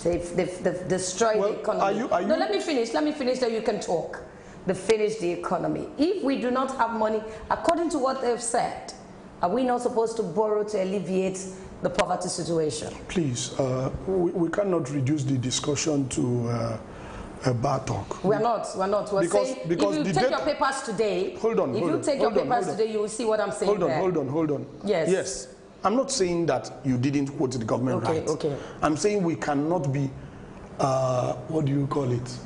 They've destroyed the economy. No, let me finish, then you can talk. They finished the economy. If we do not have money, according to what they've said, are we not supposed to borrow to alleviate the poverty situation? Please, we cannot reduce the discussion to a bar talk. We're not. We're saying, if you take your papers today, you will see what I'm saying Hold on. Yes. I'm not saying that you didn't quote the government right. Okay. I'm saying we cannot be, what do you call it?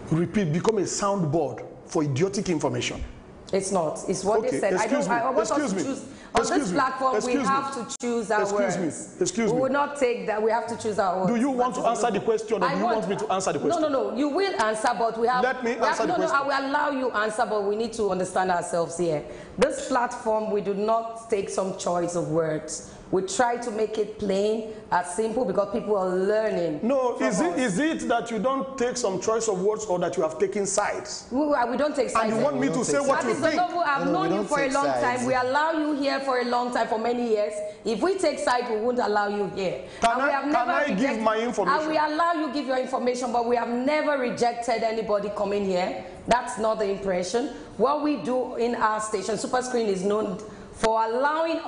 Become a soundboard for idiotic information. It's not. It's what they said. I want us to choose. On this platform, we have to choose our words. Excuse me. We will not take that. We have to choose our words. Do you want to answer the question, or do you want me to answer the question? No. You will answer, but we have... Let me answer the question. I will allow you answer, but we need to understand ourselves here. This platform, we do not take some choice of words. We try to make it plain, as simple, because people are learning. No, is it that you don't take some choice of words, or that you have taken sides? We don't take sides. And you want me to say what you think? I've known you for a long time. We allow you here for a long time, for many years. If we take sides, we won't allow you here. Can I give my information? And we allow you give your information, but we have never rejected anybody coming here. That's not the impression. What we do in our station, Super Screen, is known for allowing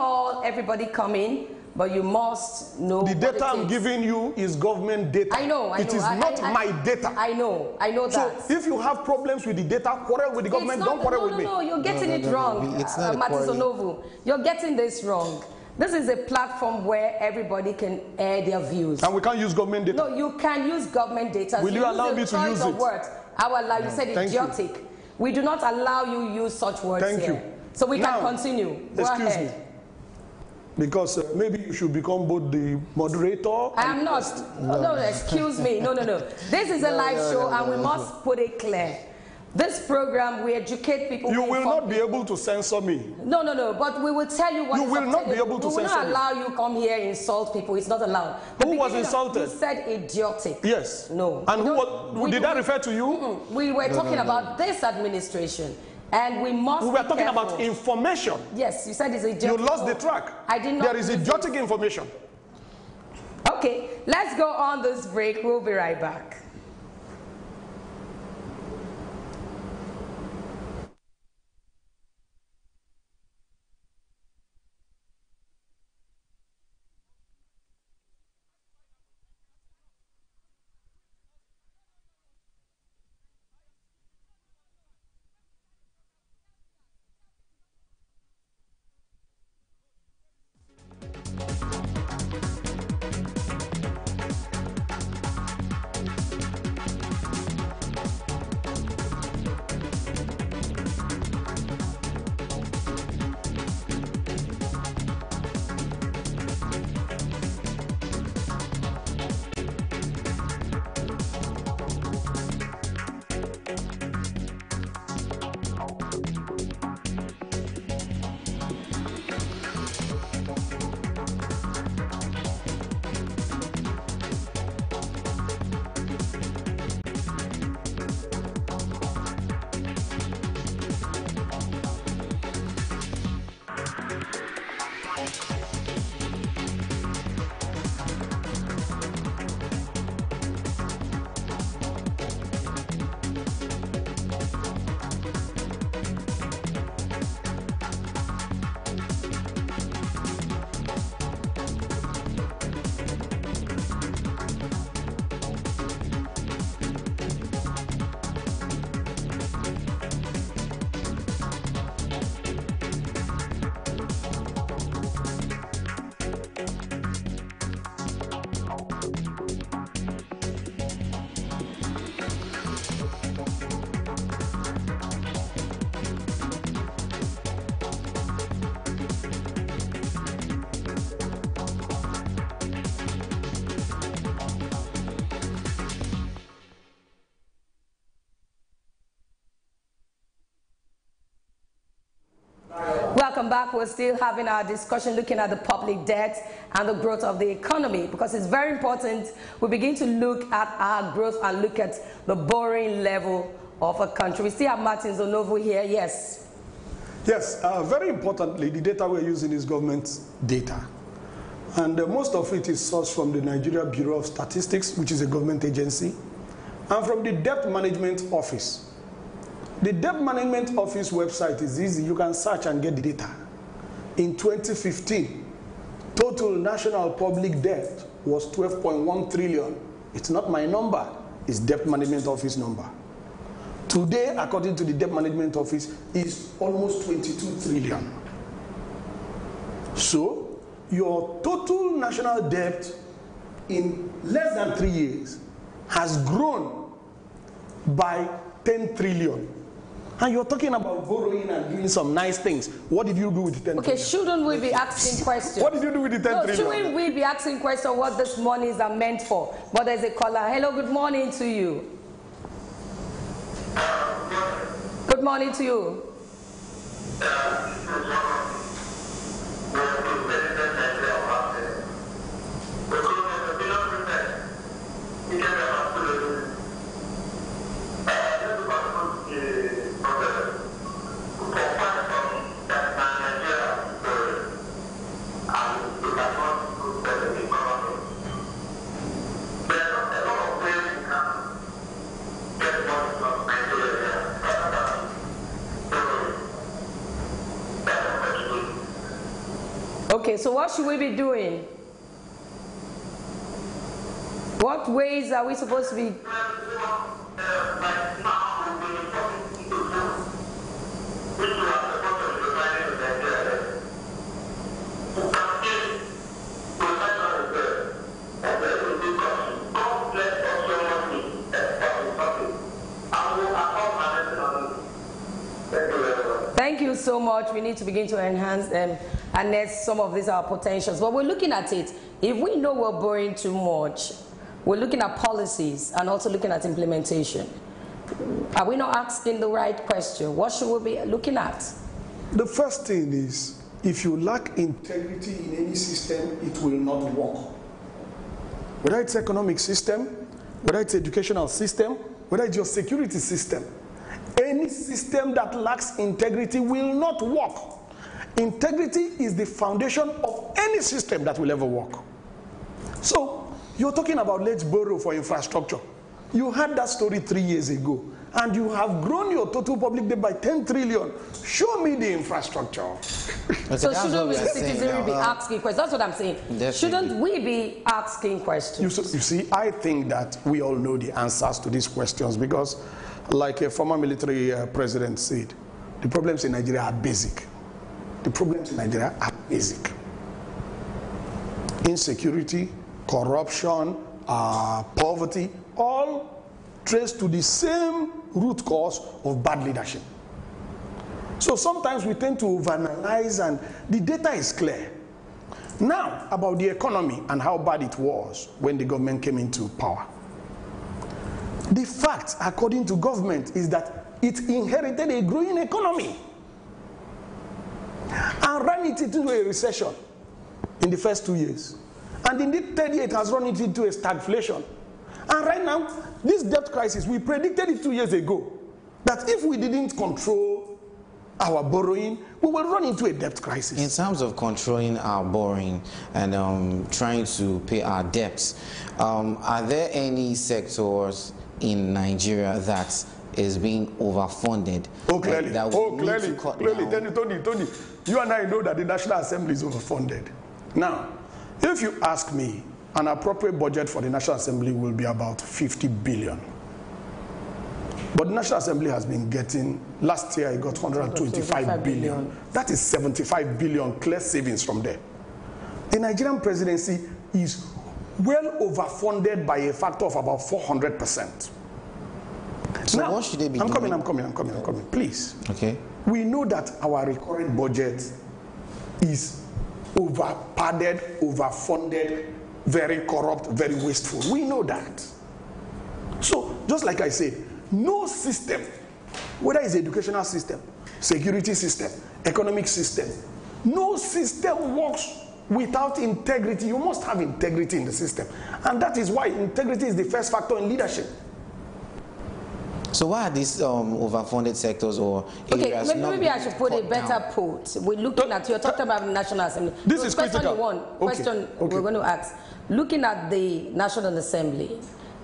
everybody come in, but you must know the data I'm giving you is government data. I know. It is not my data. I know that. So if you have problems with the data, quarrel with the government, don't quarrel with me. No, you're getting it wrong. It's not Matisonovu. You're getting this wrong. This is a platform where everybody can air their views. And we can't use government data? No, you can use government data. Will you allow me to use it? I will allow you. Said idiotic. We do not allow you use such words here. Thank you. So we can continue. Go ahead. Me. Because maybe you should become both the moderator. I am not. No, excuse me. No. This is a live show, and we must put it clear. This program, we educate people. You will not be able to censor me. No. But we will tell you what. You will not be able to censor me. We will not allow you come here and insult people. It's not allowed. Who was insulted? You said idiotic. Yes. No. And did I refer to you? We were talking about this administration. And we must. We were talking about information. Yes, you said it's idiotic. You lost the track. I did not. There is idiotic information. Okay, let's go on this break. We'll be right back. Welcome back. We're still having our discussion looking at the public debt and the growth of the economy, because it's very important we begin to look at our growth and look at the borrowing level of a country. We still have Martin Zonovo here. Yes. Yes, very importantly, the data we're using is government data. And most of it is sourced from the Nigeria Bureau of Statistics, which is a government agency, and from the Debt Management Office. The Debt Management Office website is easy. You can search and get the data. In 2015, total national public debt was 12.1 trillion. It's not my number, it's Debt Management Office number. Today, according to the Debt Management Office, is almost 22 trillion. So, your total national debt in less than 3 years has grown by 10 trillion. And you're talking about borrowing and doing some nice things. What did you do with the 10 trillion? Okay, shouldn't we be asking questions? What did you do with the 10 trillion? Shouldn't we be asking questions what these monies are meant for? But there's a caller. Hello, good morning to you. Good morning to you. Okay, so what should we be doing? What ways are we supposed to be? Thank you so much. We need to begin to enhance and harness some of these our potentials. But we're looking at it. If we know we're borrowing too much, we're looking at policies and also looking at implementation. Are we not asking the right question? What should we be looking at? The first thing is, if you lack integrity in any system, it will not work. Whether it's economic system, whether it's educational system, whether it's your security system, any system that lacks integrity will not work. Integrity is the foundation of any system that will ever work. So, you're talking about let's borrow for infrastructure. You had that story 3 years ago, and you have grown your total public debt by 10 trillion. Show me the infrastructure. Okay, so shouldn't we citizens be asking questions? That's what I'm saying. Definitely. Shouldn't we be asking questions? You see, I think that we all know the answers to these questions because, like a former military president said, the problems in Nigeria are basic. The problems in Nigeria are basic. Insecurity, corruption, poverty, all traced to the same root cause of bad leadership. So sometimes we tend to overanalyze, and the data is clear. Now, about the economy and how bad it was when the government came into power. The fact, according to government, is that it inherited a growing economy and ran it into a recession in the first 2 years. And in the third year, it has run it into a stagflation. And right now, this debt crisis, we predicted it 2 years ago, that if we didn't control our borrowing, we will run into a debt crisis. In terms of controlling our borrowing and trying to pay our debts, are there any sectors in Nigeria that is being overfunded? Oh, clearly. Tony, you and I know that the National Assembly is overfunded. Now, if you ask me, an appropriate budget for the National Assembly will be about 50 billion. But the National Assembly has been getting, last year it got 125 billion. That is 75 billion clear savings from there. The Nigerian presidency is well overfunded by a factor of about 400%. So now, what should they be doing? I'm coming. Please. Okay. We know that our recurrent budget is over-padded, over-funded, very corrupt, very wasteful. We know that. So, just like I said, no system, whether it's educational system, security system, economic system. No system works without integrity. You must have integrity in the system. And that is why integrity is the first factor in leadership. So why are these overfunded sectors or areas? Okay, maybe I should put a better put. We're looking at, you're talking about the National Assembly. This is critical. Question we're going to ask. Looking at the National Assembly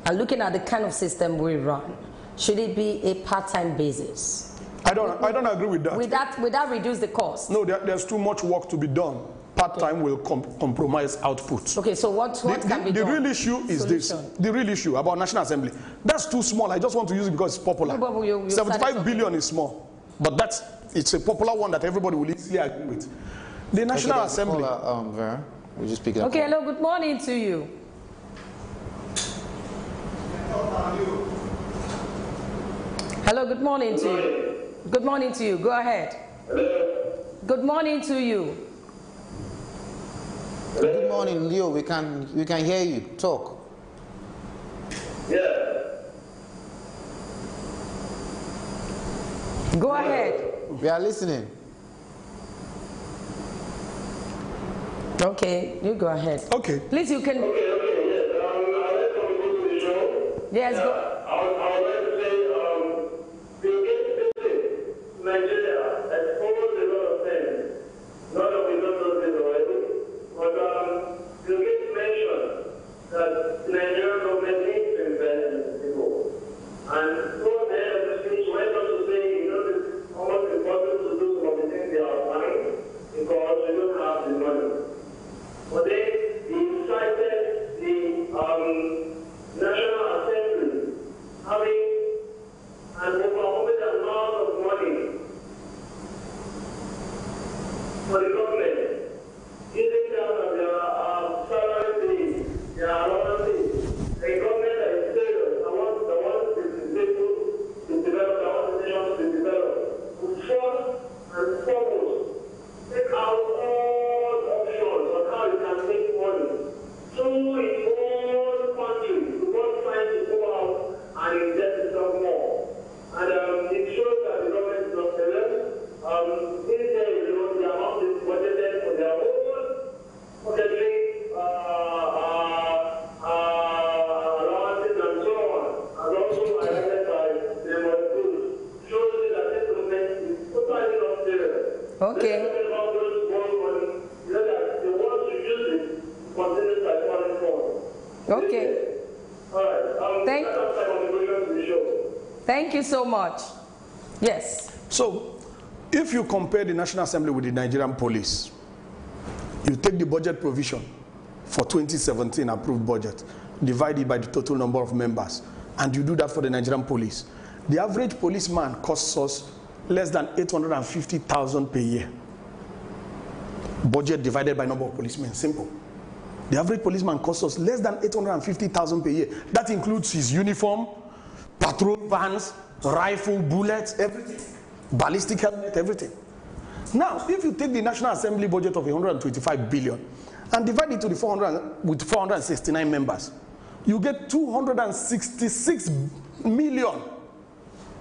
and looking at the kind of system we run, should it be a part-time basis? I don't agree with that. Would that reduce the cost? No, there's too much work to be done. Part-time will compromise output. Okay, so what can be done? The real issue is this. The real issue about National Assembly. That's too small. I just want to use it because it's popular. 75 billion is small. But it's a popular one that everybody will easily agree with. The National Assembly. Vera, we'll just pick it up. Okay, hello, good morning to you. Hello, good morning to you. Good morning to you. Go ahead. Good morning to you. Good morning, Leo. We can hear you. Talk. Yeah. Go ahead. We are listening. Okay, you go ahead. Okay. Please, you can. Okay, yes. I like to go to the show. Yes, go. I would like to say, Bill Gates, Nigeria exposed a lot of things. Not that we don't know this already, but Bill Gates mentioned that the Nigerian government needs to invest in people. And toward the end of the speech, went on to say, it's almost impossible to do some of the things they are planning because we don't have the money. But then he cited the National Assembly having an overwhelming amount of money for the government, using that as their salary fees, their allowances. A government that is serious, the one that is able to develop, the one the nation to develop, will first and foremost take out all options on how you can make money through its own country, before trying to go out and invest itself more. And it shows that the government is not serious. These days, the amount is budgeted for their own budgetary allowances and so on, and also highlighted by the Moscow, shows that this government is totally not serious. Okay. Okay. Thank you so much. Yes. So, if you compare the National Assembly with the Nigerian police, you take the budget provision for 2017 approved budget, divide it by the total number of members, and you do that for the Nigerian police. The average policeman costs us less than 850,000 per year. Budget divided by number of policemen, simple. The average policeman costs us less than 850,000 per year. That includes his uniform, patrol vans, rifle, bullets, everything. Ballistic helmet, everything. Now, if you take the National Assembly budget of 125 billion and divide it to the 469 members, you get 266 million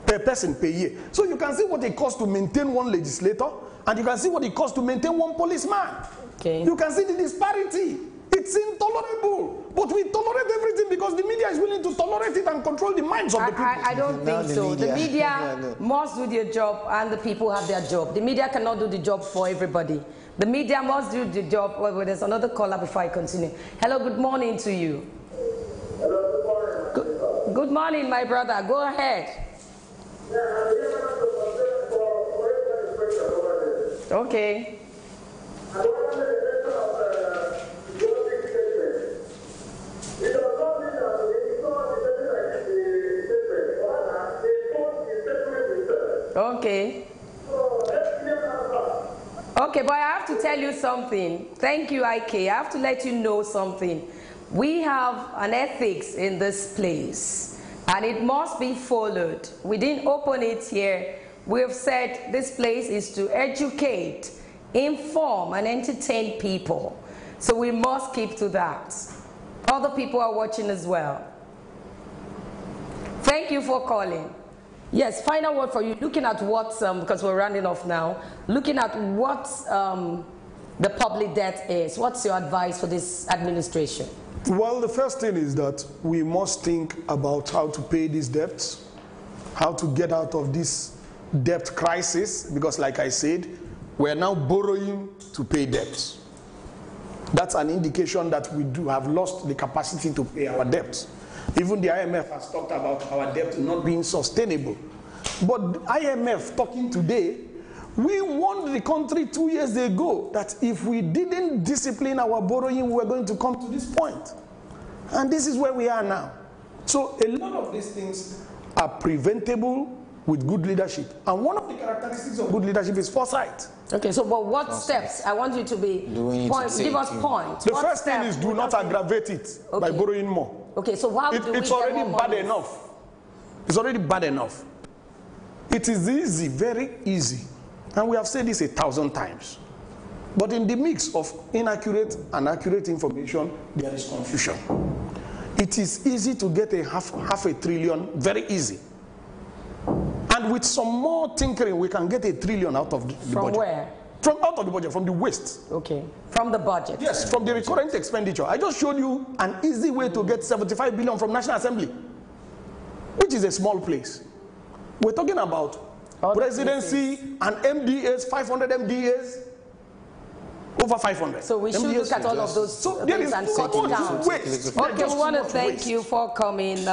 per person per year. So you can see what it costs to maintain one legislator, and you can see what it costs to maintain one policeman. Okay. You can see the disparity. It's intolerable. But we tolerate everything because the media is willing to tolerate it and control the minds of the people. I don't think so. The media must do their job and the people have their job. The media cannot do the job for everybody. The media must do the job. Well, there's another caller before I continue. Hello, good morning to you. Hello, good morning. Good morning, my brother. Go ahead. Okay. Okay. Okay, but I have to tell you something. Thank you, IK. I have to let you know something. We have an ethics in this place, and it must be followed. We didn't open it here. We have said this place is to educate, inform, and entertain people. So we must keep to that. Other people are watching as well. Thank you for calling. Yes, final word for you. Looking at what, because we're rounding off now, looking at what the public debt is, what's your advice for this administration? Well, the first thing is that we must think about how to pay these debts, how to get out of this debt crisis, because like I said, we're now borrowing to pay debts. That's an indication that we do have lost the capacity to pay our debts. Even the IMF has talked about our debt not being sustainable. But the IMF talking today, we warned the country 2 years ago that if we didn't discipline our borrowing, we were going to come to this point. And this is where we are now. So a lot of these things are preventable with good leadership. And one of the characteristics of good leadership is foresight. Okay, so but what steps? I want you to be give us points. The first thing is do not aggravate it by borrowing more. Okay, so how do we it's already bad enough. It's already bad enough. It is easy, very easy. And we have said this 1,000 times. But in the mix of inaccurate and accurate information, there is confusion. It is easy to get a half a trillion, very easy. And with some more tinkering, we can get 1 trillion out of the budget. From where? From out of the budget, from the waste. Okay, from the budget. Yes, from the recurrent expenditure. I just showed you an easy way to get 75 billion from National Assembly, which is a small place. We're talking about presidency and MDAs, 500 MDAs, over 500. So we should look at all of those things and cut it down. Okay, we want to thank you for coming.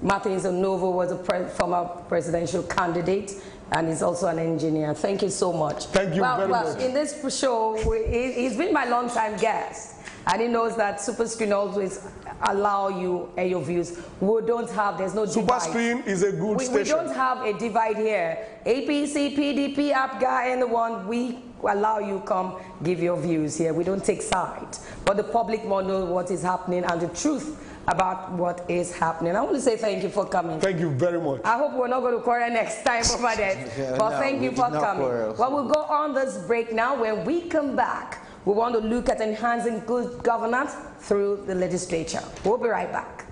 Martin Novo was a former presidential candidate, and he's also an engineer. Thank you so much. Thank you very much. In this show, he's been my long-time guest, and he knows that SuperScreen always allow you and your views. We don't have, there's no divide. SuperScreen is a good station. We don't have a divide here. APC, PDP, APGA, anyone, we allow you come give your views here. We don't take sides. But the public must know what is happening and the truth about what is happening. I want to say thank you for coming. Thank you very much. I hope we're not going to quarrel next time over that. But thank you for coming. Well, we'll go on this break now. When we come back, we want to look at enhancing good governance through the legislature. We'll be right back.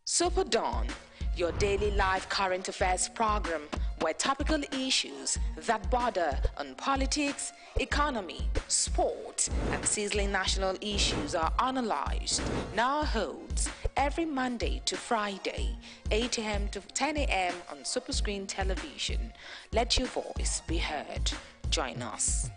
SuperDawn, your daily live current affairs program where topical issues that border on politics, economy, sport, and sizzling national issues are analyzed, now holds every Monday to Friday, 8 a.m. to 10 a.m. on SuperScreen television. Let your voice be heard. Join us.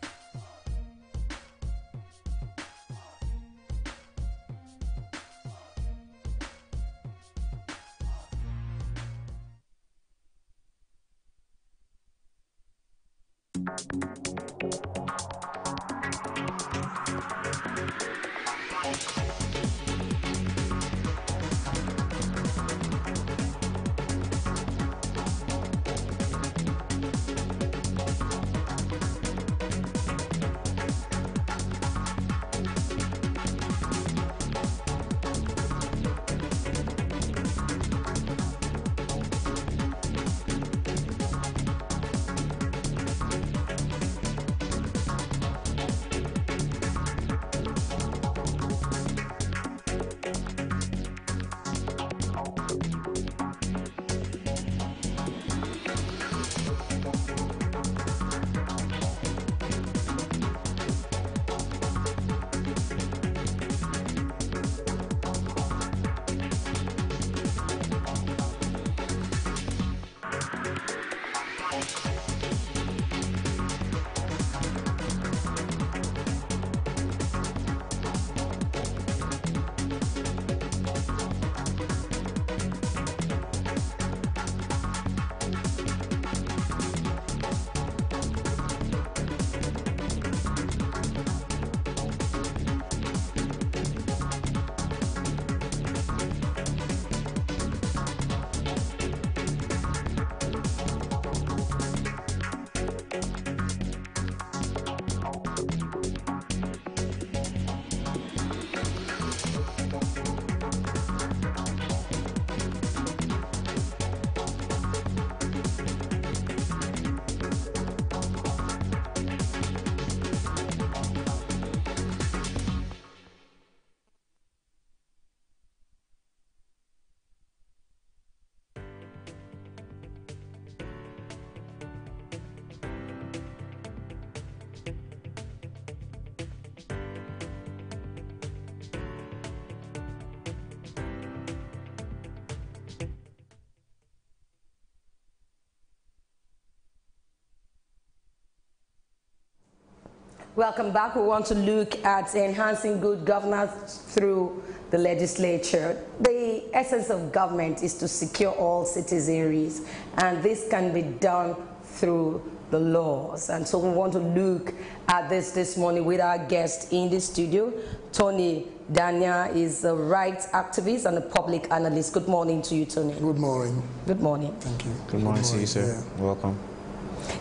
Welcome back. We want to look at enhancing good governance through the legislature. The essence of government is to secure all citizenries, and this can be done through the laws. And so we want to look at this morning with our guest in the studio. Tony Dania is a rights activist and a public analyst. Good morning to you, Tony. Good morning. Good morning. Thank you. Good morning to you, sir. Yeah. Welcome.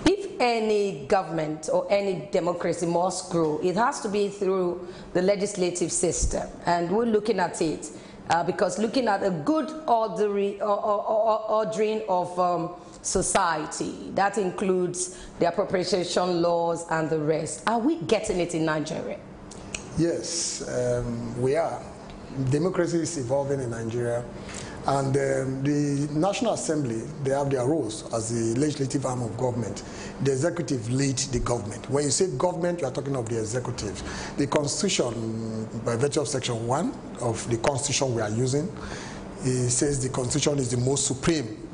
If any government or any democracy must grow, it has to be through the legislative system. And we're looking at it because looking at a good ordering of society, that includes the appropriation laws and the rest. Are we getting it in Nigeria? Yes, we are. Democracy is evolving in Nigeria. And the National Assembly, they have their roles as the legislative arm of government. The executive leads the government. When you say government, you are talking of the executive. The Constitution, by virtue of Section 1 of the Constitution we are using, it says the Constitution is the most supreme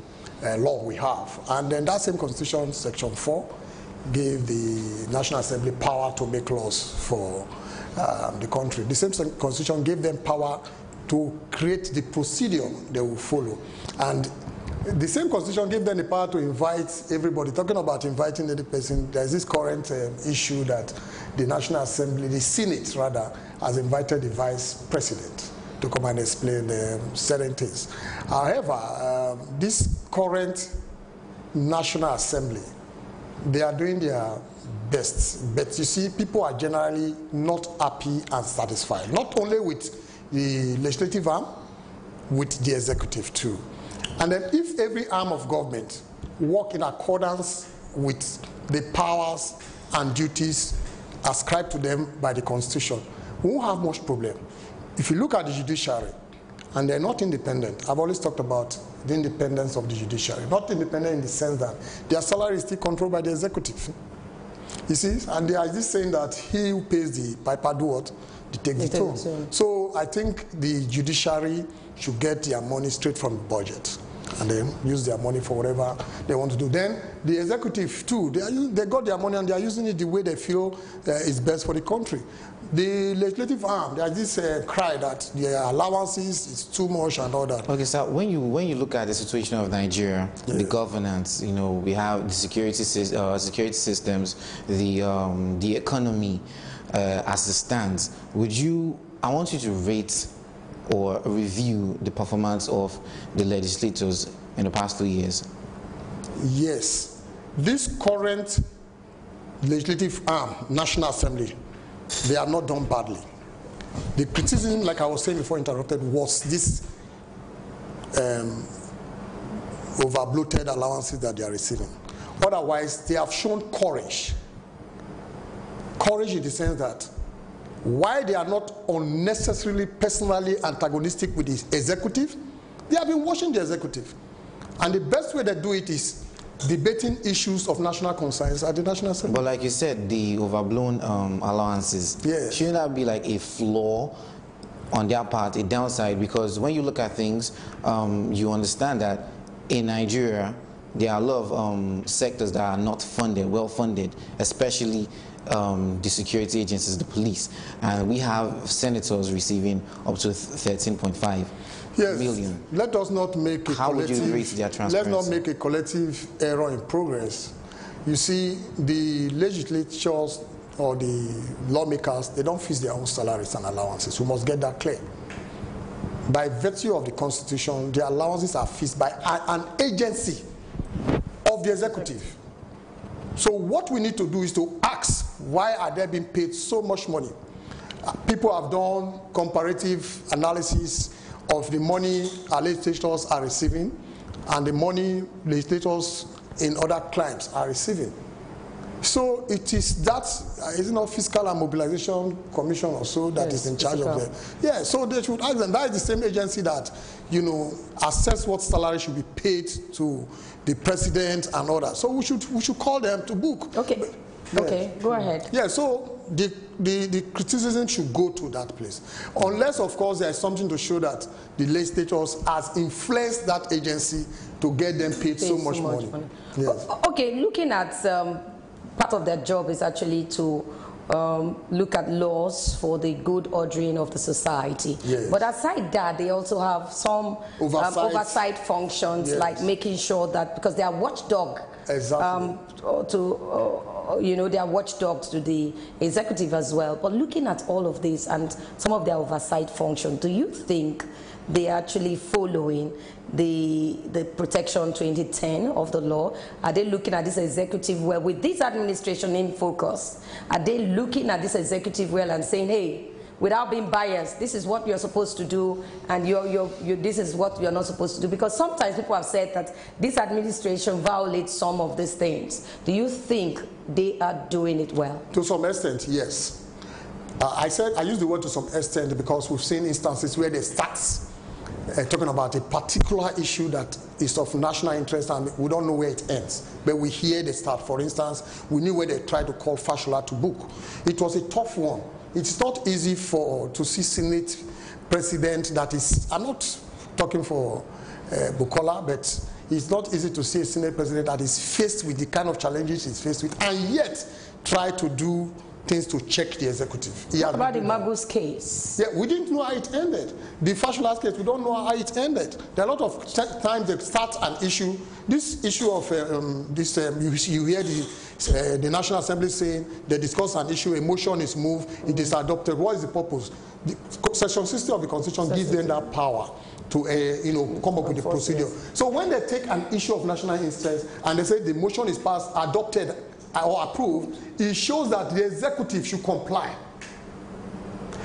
law we have. And then that same Constitution, Section 4, gave the National Assembly power to make laws for the country. The same Constitution gave them power to create the procedure they will follow. And the same Constitution gave them the power to invite everybody. Talking about inviting any person, there's this current issue that the National Assembly, the Senate rather, has invited the Vice President to come and explain certain things. However, this current National Assembly, they are doing their best. But you see, people are generally not happy and satisfied, not only with the legislative arm, with the executive too. And then if every arm of government work in accordance with the powers and duties ascribed to them by the Constitution, we won't have much problem. If you look at the judiciary, and they're not independent, I've always talked about the independence of the judiciary. Not independent in the sense that their salary is still controlled by the executive. You see, and there is this saying that he who pays the piper do what? They take the tone. So I think the judiciary should get their money straight from the budget and then use their money for whatever they want to do. Then the executive too, they got their money and they are using it the way they feel is best for the country. The legislative arm, there's this cry that the allowances is too much and all that. Okay, so when you look at the situation of Nigeria, the governance, you know, we have the security systems, the economy as it stands. I want you to rate or review the performance of the legislators in the past 2 years. Yes, this current legislative arm, National Assembly, they are not done badly. The criticism, like I was saying before interrupted, was this over-bloated allowances that they are receiving. Otherwise, they have shown courage. Courage in the sense that why they are not unnecessarily personally antagonistic with the executive, they have been watching the executive. And the best way they do it is debating issues of national concerns at the National Assembly. But like you said, the overblown allowances, shouldn't that be like a flaw on their part, a downside? Because when you look at things, you understand that in Nigeria, there are a lot of sectors that are not funded, well funded, especially the security agencies, the police. And we have senators receiving up to 13.5 million. Let us not make a How would you rate their transparency? Let's not make a collective error in progress. You see, the legislatures or the lawmakers, they don't fix their own salaries and allowances. We must get that clear. By virtue of the Constitution, the allowances are fixed by an agency of the executive. So what we need to do is to ask, why are they being paid so much money? People have done comparative analysis of the money our legislators are receiving and the money legislators in other climes are receiving. So it is that, is it not Fiscal and Mobilization Commission or so that is in charge of them? Yeah, so they should ask them. That is the same agency that, you know, assess what salary should be paid to the president and others. So we should call them to book. Okay. Okay, go ahead. Yeah, so the criticism should go to that place. Unless, of course, there is something to show that the legislators has influenced that agency to get them paid so much money. Yes. Okay, looking at part of their job is actually to look at laws for the good ordering of the society. Yes. But aside that, they also have some oversight functions, yes, like making sure that, because they are watchdog, exactly, you know, they are watchdogs to the executive as well. But looking at all of this and some of their oversight function, do you think they are actually following the Protection 2010 of the law? Are they looking at this executive well with this administration in focus? Are they looking at this executive well and saying, hey, without being biased, this is what you're supposed to do, and this is what you're not supposed to do? Because sometimes people have said that this administration violates some of these things. Do you think they are doing it well? To some extent, yes. I use the word to some extent because we've seen instances where they start talking about a particular issue that is of national interest and we don't know where it ends. But we hear the start. For instance, we knew where they tried to call Fashola to book. It was a tough one. It's not easy to see Senate president that is, I'm not talking for Bukola, but it's not easy to see a Senate president that is faced with the kind of challenges he's faced with and yet try to do things to check the executive. What about the Magus case? Yeah, we didn't know how it ended. The Fashola case, we don't know how it ended. There are a lot of times they start an issue. This issue of you hear the National Assembly saying they discuss an issue, a motion is moved, it is adopted. What is the purpose? The Section 60 of the Constitution gives them that power to come up with the procedure. So when they take an issue of national interest and they say the motion is passed, adopted, or approved, it shows that the executive should comply.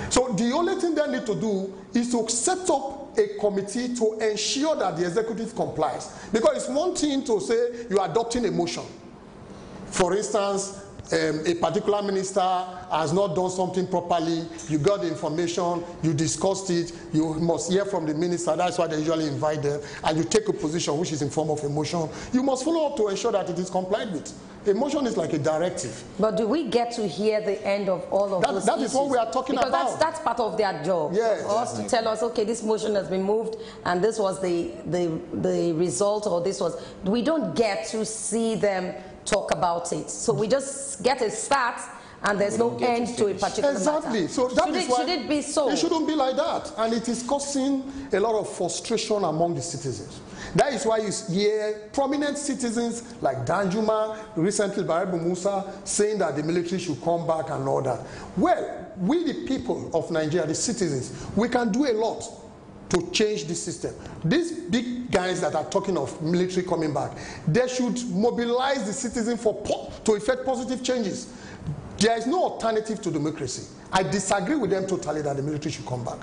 So the only thing they need to do is to set up a committee to ensure that the executive complies. Because it's one thing to say you are adopting a motion. For instance, a particular minister has not done something properly, you got the information, you discussed it, you must hear from the minister, that's why they usually invite them, and you take a position which is in form of a motion. You must follow up to ensure that it is complied with. A motion is like a directive. But do we get to hear the end of all of those That is what we are talking about. Because that's part of their job. Yes. For us to tell us, okay, this motion has been moved, and this was the result, or this was... We don't get to see them talk about it. So we just get a start, and there's no end to a particular exactly. matter. So that is why should it be so? It shouldn't be like that. And it is causing a lot of frustration among the citizens. That is why you hear prominent citizens like Danjuma, recently Baribu Musa, saying that the military should come back and all that. Well, we the people of Nigeria, the citizens, we can do a lot to change this system. These big guys that are talking of military coming back, they should mobilize the citizen to effect positive changes. There is no alternative to democracy. I disagree with them totally that the military should come back.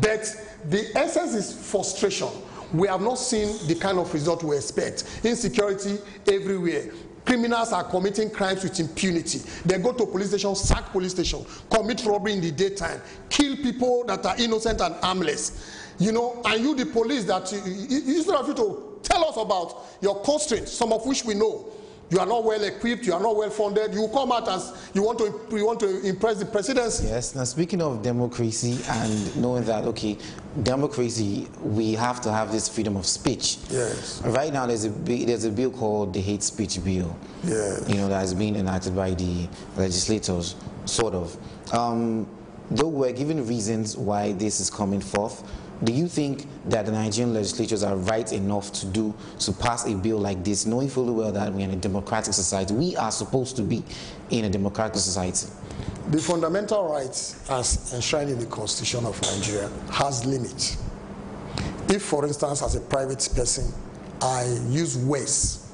But the essence is frustration. We have not seen the kind of result we expect. Insecurity everywhere. Criminals are committing crimes with impunity. They go to police station, sack police station, commit robbery in the daytime, kill people that are innocent and harmless. You know, and you, the police, that instead of you to tell us about your constraints, some of which we know, you are not well equipped, you are not well funded, you come out as you want to impress the presidency. Yes, now speaking of democracy and knowing that, okay, democracy, we have to have this freedom of speech. Yes. Right now there's a bill called the hate speech bill. Yes. You know, that has been enacted by the legislators, sort of. Though we're given reasons why this is coming forth, do you think that the Nigerian legislatures are right enough to pass a bill like this, knowing fully well that we're in a democratic society? We are supposed to be in a democratic society. The fundamental rights as enshrined in the Constitution of Nigeria has limits. If, for instance, as a private person, I use words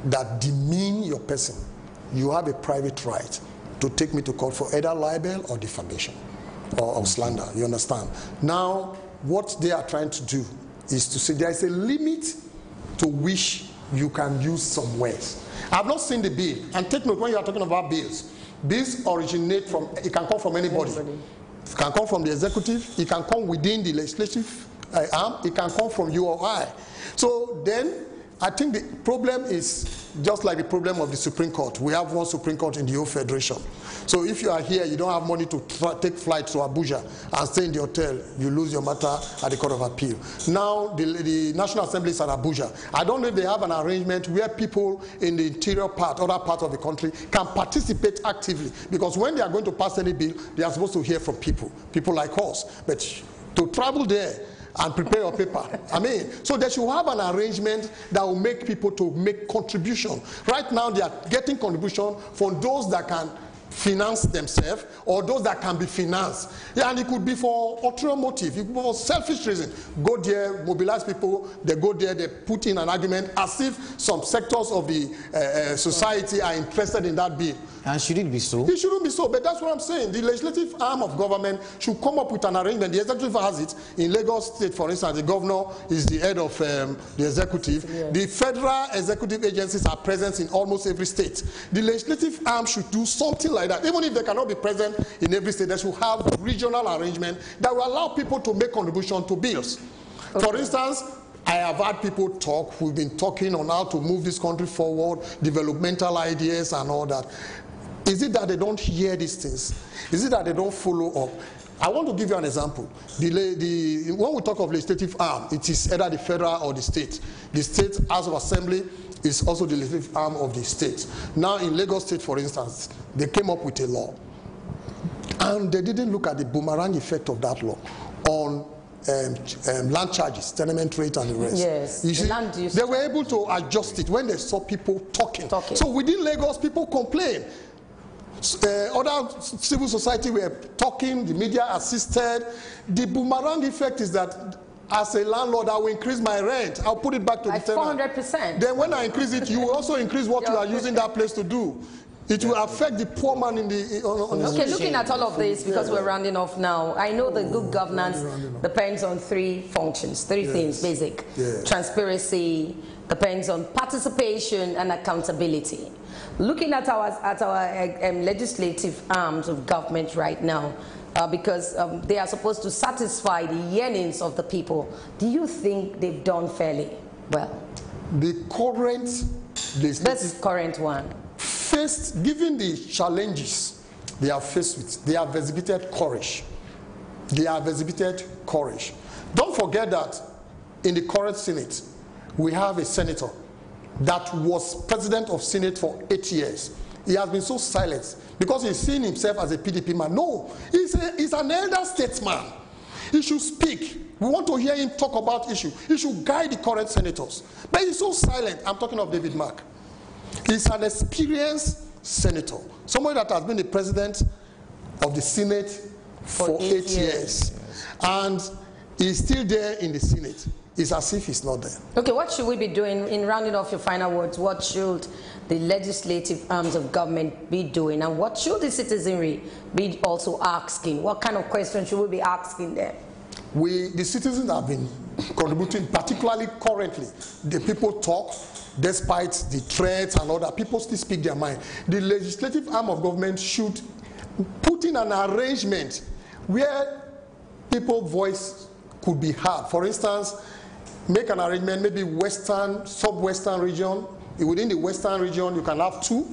that demean your person, you have a private right to take me to court for either libel or defamation or slander. You understand? Now, what they are trying to do is to say there is a limit to which you can use some words. I have not seen the bill. And take note, when you are talking about bills, bills originate from, it can come from anybody. It can come from the executive, it can come within the legislative arm, it can come from you or I. So then, I think the problem is just like the problem of the Supreme Court. We have one Supreme Court in the whole Federation. So if you are here, you don't have money to take flight to Abuja and stay in the hotel, you lose your matter at the Court of Appeal. Now, the National Assembly is at Abuja. I don't know if they have an arrangement where people in the interior part, other parts of the country, can participate actively. Because when they are going to pass any bill, they are supposed to hear from people like us. But to travel there and prepare your paper, so they should have an arrangement that will make people to make contribution. Right now, they are getting contribution from those that can finance themselves or those that can be financed. Yeah, and it could be for ulterior motive, it could be for selfish reason. Go there, mobilize people, they go there, they put in an argument as if some sectors of the society are interested in that bill. And should it be so? It shouldn't be so, but that's what I'm saying. The legislative arm of government should come up with an arrangement. The executive has it. In Lagos State, for instance, the governor is the head of the executive. Yeah. The federal executive agencies are present in almost every state. The legislative arm should do something like that. Even if they cannot be present in every state, they should have regional arrangement that will allow people to make contribution to bills. Okay. For instance, I have had people talk, we've been talking on how to move this country forward, developmental ideas and all that. Is it that they don't hear these things? Is it that they don't follow up? I want to give you an example. When we talk of legislative arm, it is either the federal or the state. The state House of Assembly is also the legislative arm of the state. Now in Lagos State, for instance, they came up with a law. And they didn't look at the boomerang effect of that law on land charges, tenement rate and the rest. Yes, you see, they were able to adjust it when they saw people talking. So within Lagos, people complain. Other civil society were talking, the media assisted. The boomerang effect is that as a landlord, I will increase my rent. I'll put it back to like the tenant. 400%. Then when I increase it, you will also increase what you are using that place to do. It will affect the poor man in the Okay, looking at all of this, because we're rounding off now, I know that good governance depends on three functions, three things, basic. Transparency, depends on participation and accountability. Looking at our legislative arms of government right now, because they are supposed to satisfy the yearnings of the people, do you think they've done fairly well? The current legislative... This current one. Given the challenges they are faced with, they have exhibited courage. They have exhibited courage. Don't forget that in the current Senate, we have a senator that was president of Senate for 8 years. He has been so silent because he's seen himself as a PDP man. No, he's an elder statesman. He should speak. We want to hear him talk about issues. He should guide the current senators. But he's so silent. I'm talking of David Mark. He's an experienced senator, somebody that has been the president of the Senate for 8 years. And he's still there in the Senate. It's as if he's not there. Okay, what should we be doing in rounding off your final words? What should the legislative arms of government be doing? And what should the citizenry be also asking? What kind of questions should we be asking them? The citizens have been contributing, particularly currently. The people talk. Despite the threats and all that, people still speak their mind. The legislative arm of government should put in an arrangement where people's voice could be heard. For instance, make an arrangement, maybe western, sub-western region. Within the western region, you can have two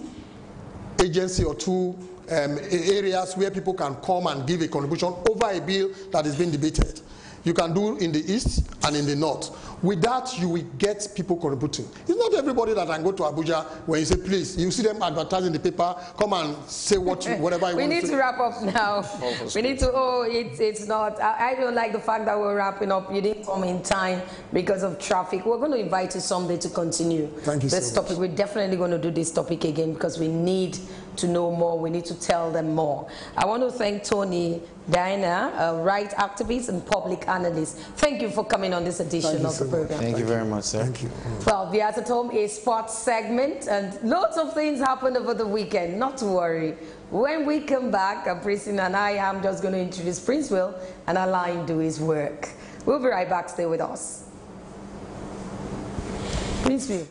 agencies or two areas where people can come and give a contribution over a bill that is being debated. You can do in the east and in the north. With that, you will get people contributing. It's not everybody that can go to Abuja when you say, please, you see them advertising in the paper, come and say whatever you want to say. We need to wrap up now. We need to, it's not, I don't like the fact that we're wrapping up. You didn't come in time because of traffic. We're going to invite you someday to continue this topic. We're definitely going to do this topic again because we need to know more. We need to tell them more. I want to thank Tony Diana, a right activist and public analyst. Thank you for coming on this edition of the program. Thank you very much, sir. Thank you. Well, the Art at Home is sports segment, and lots of things happened over the weekend. Not to worry. When we come back, Priscilla and I am just going to introduce Prince Will and allow him to do his work. We'll be right back. Stay with us. Prince Will.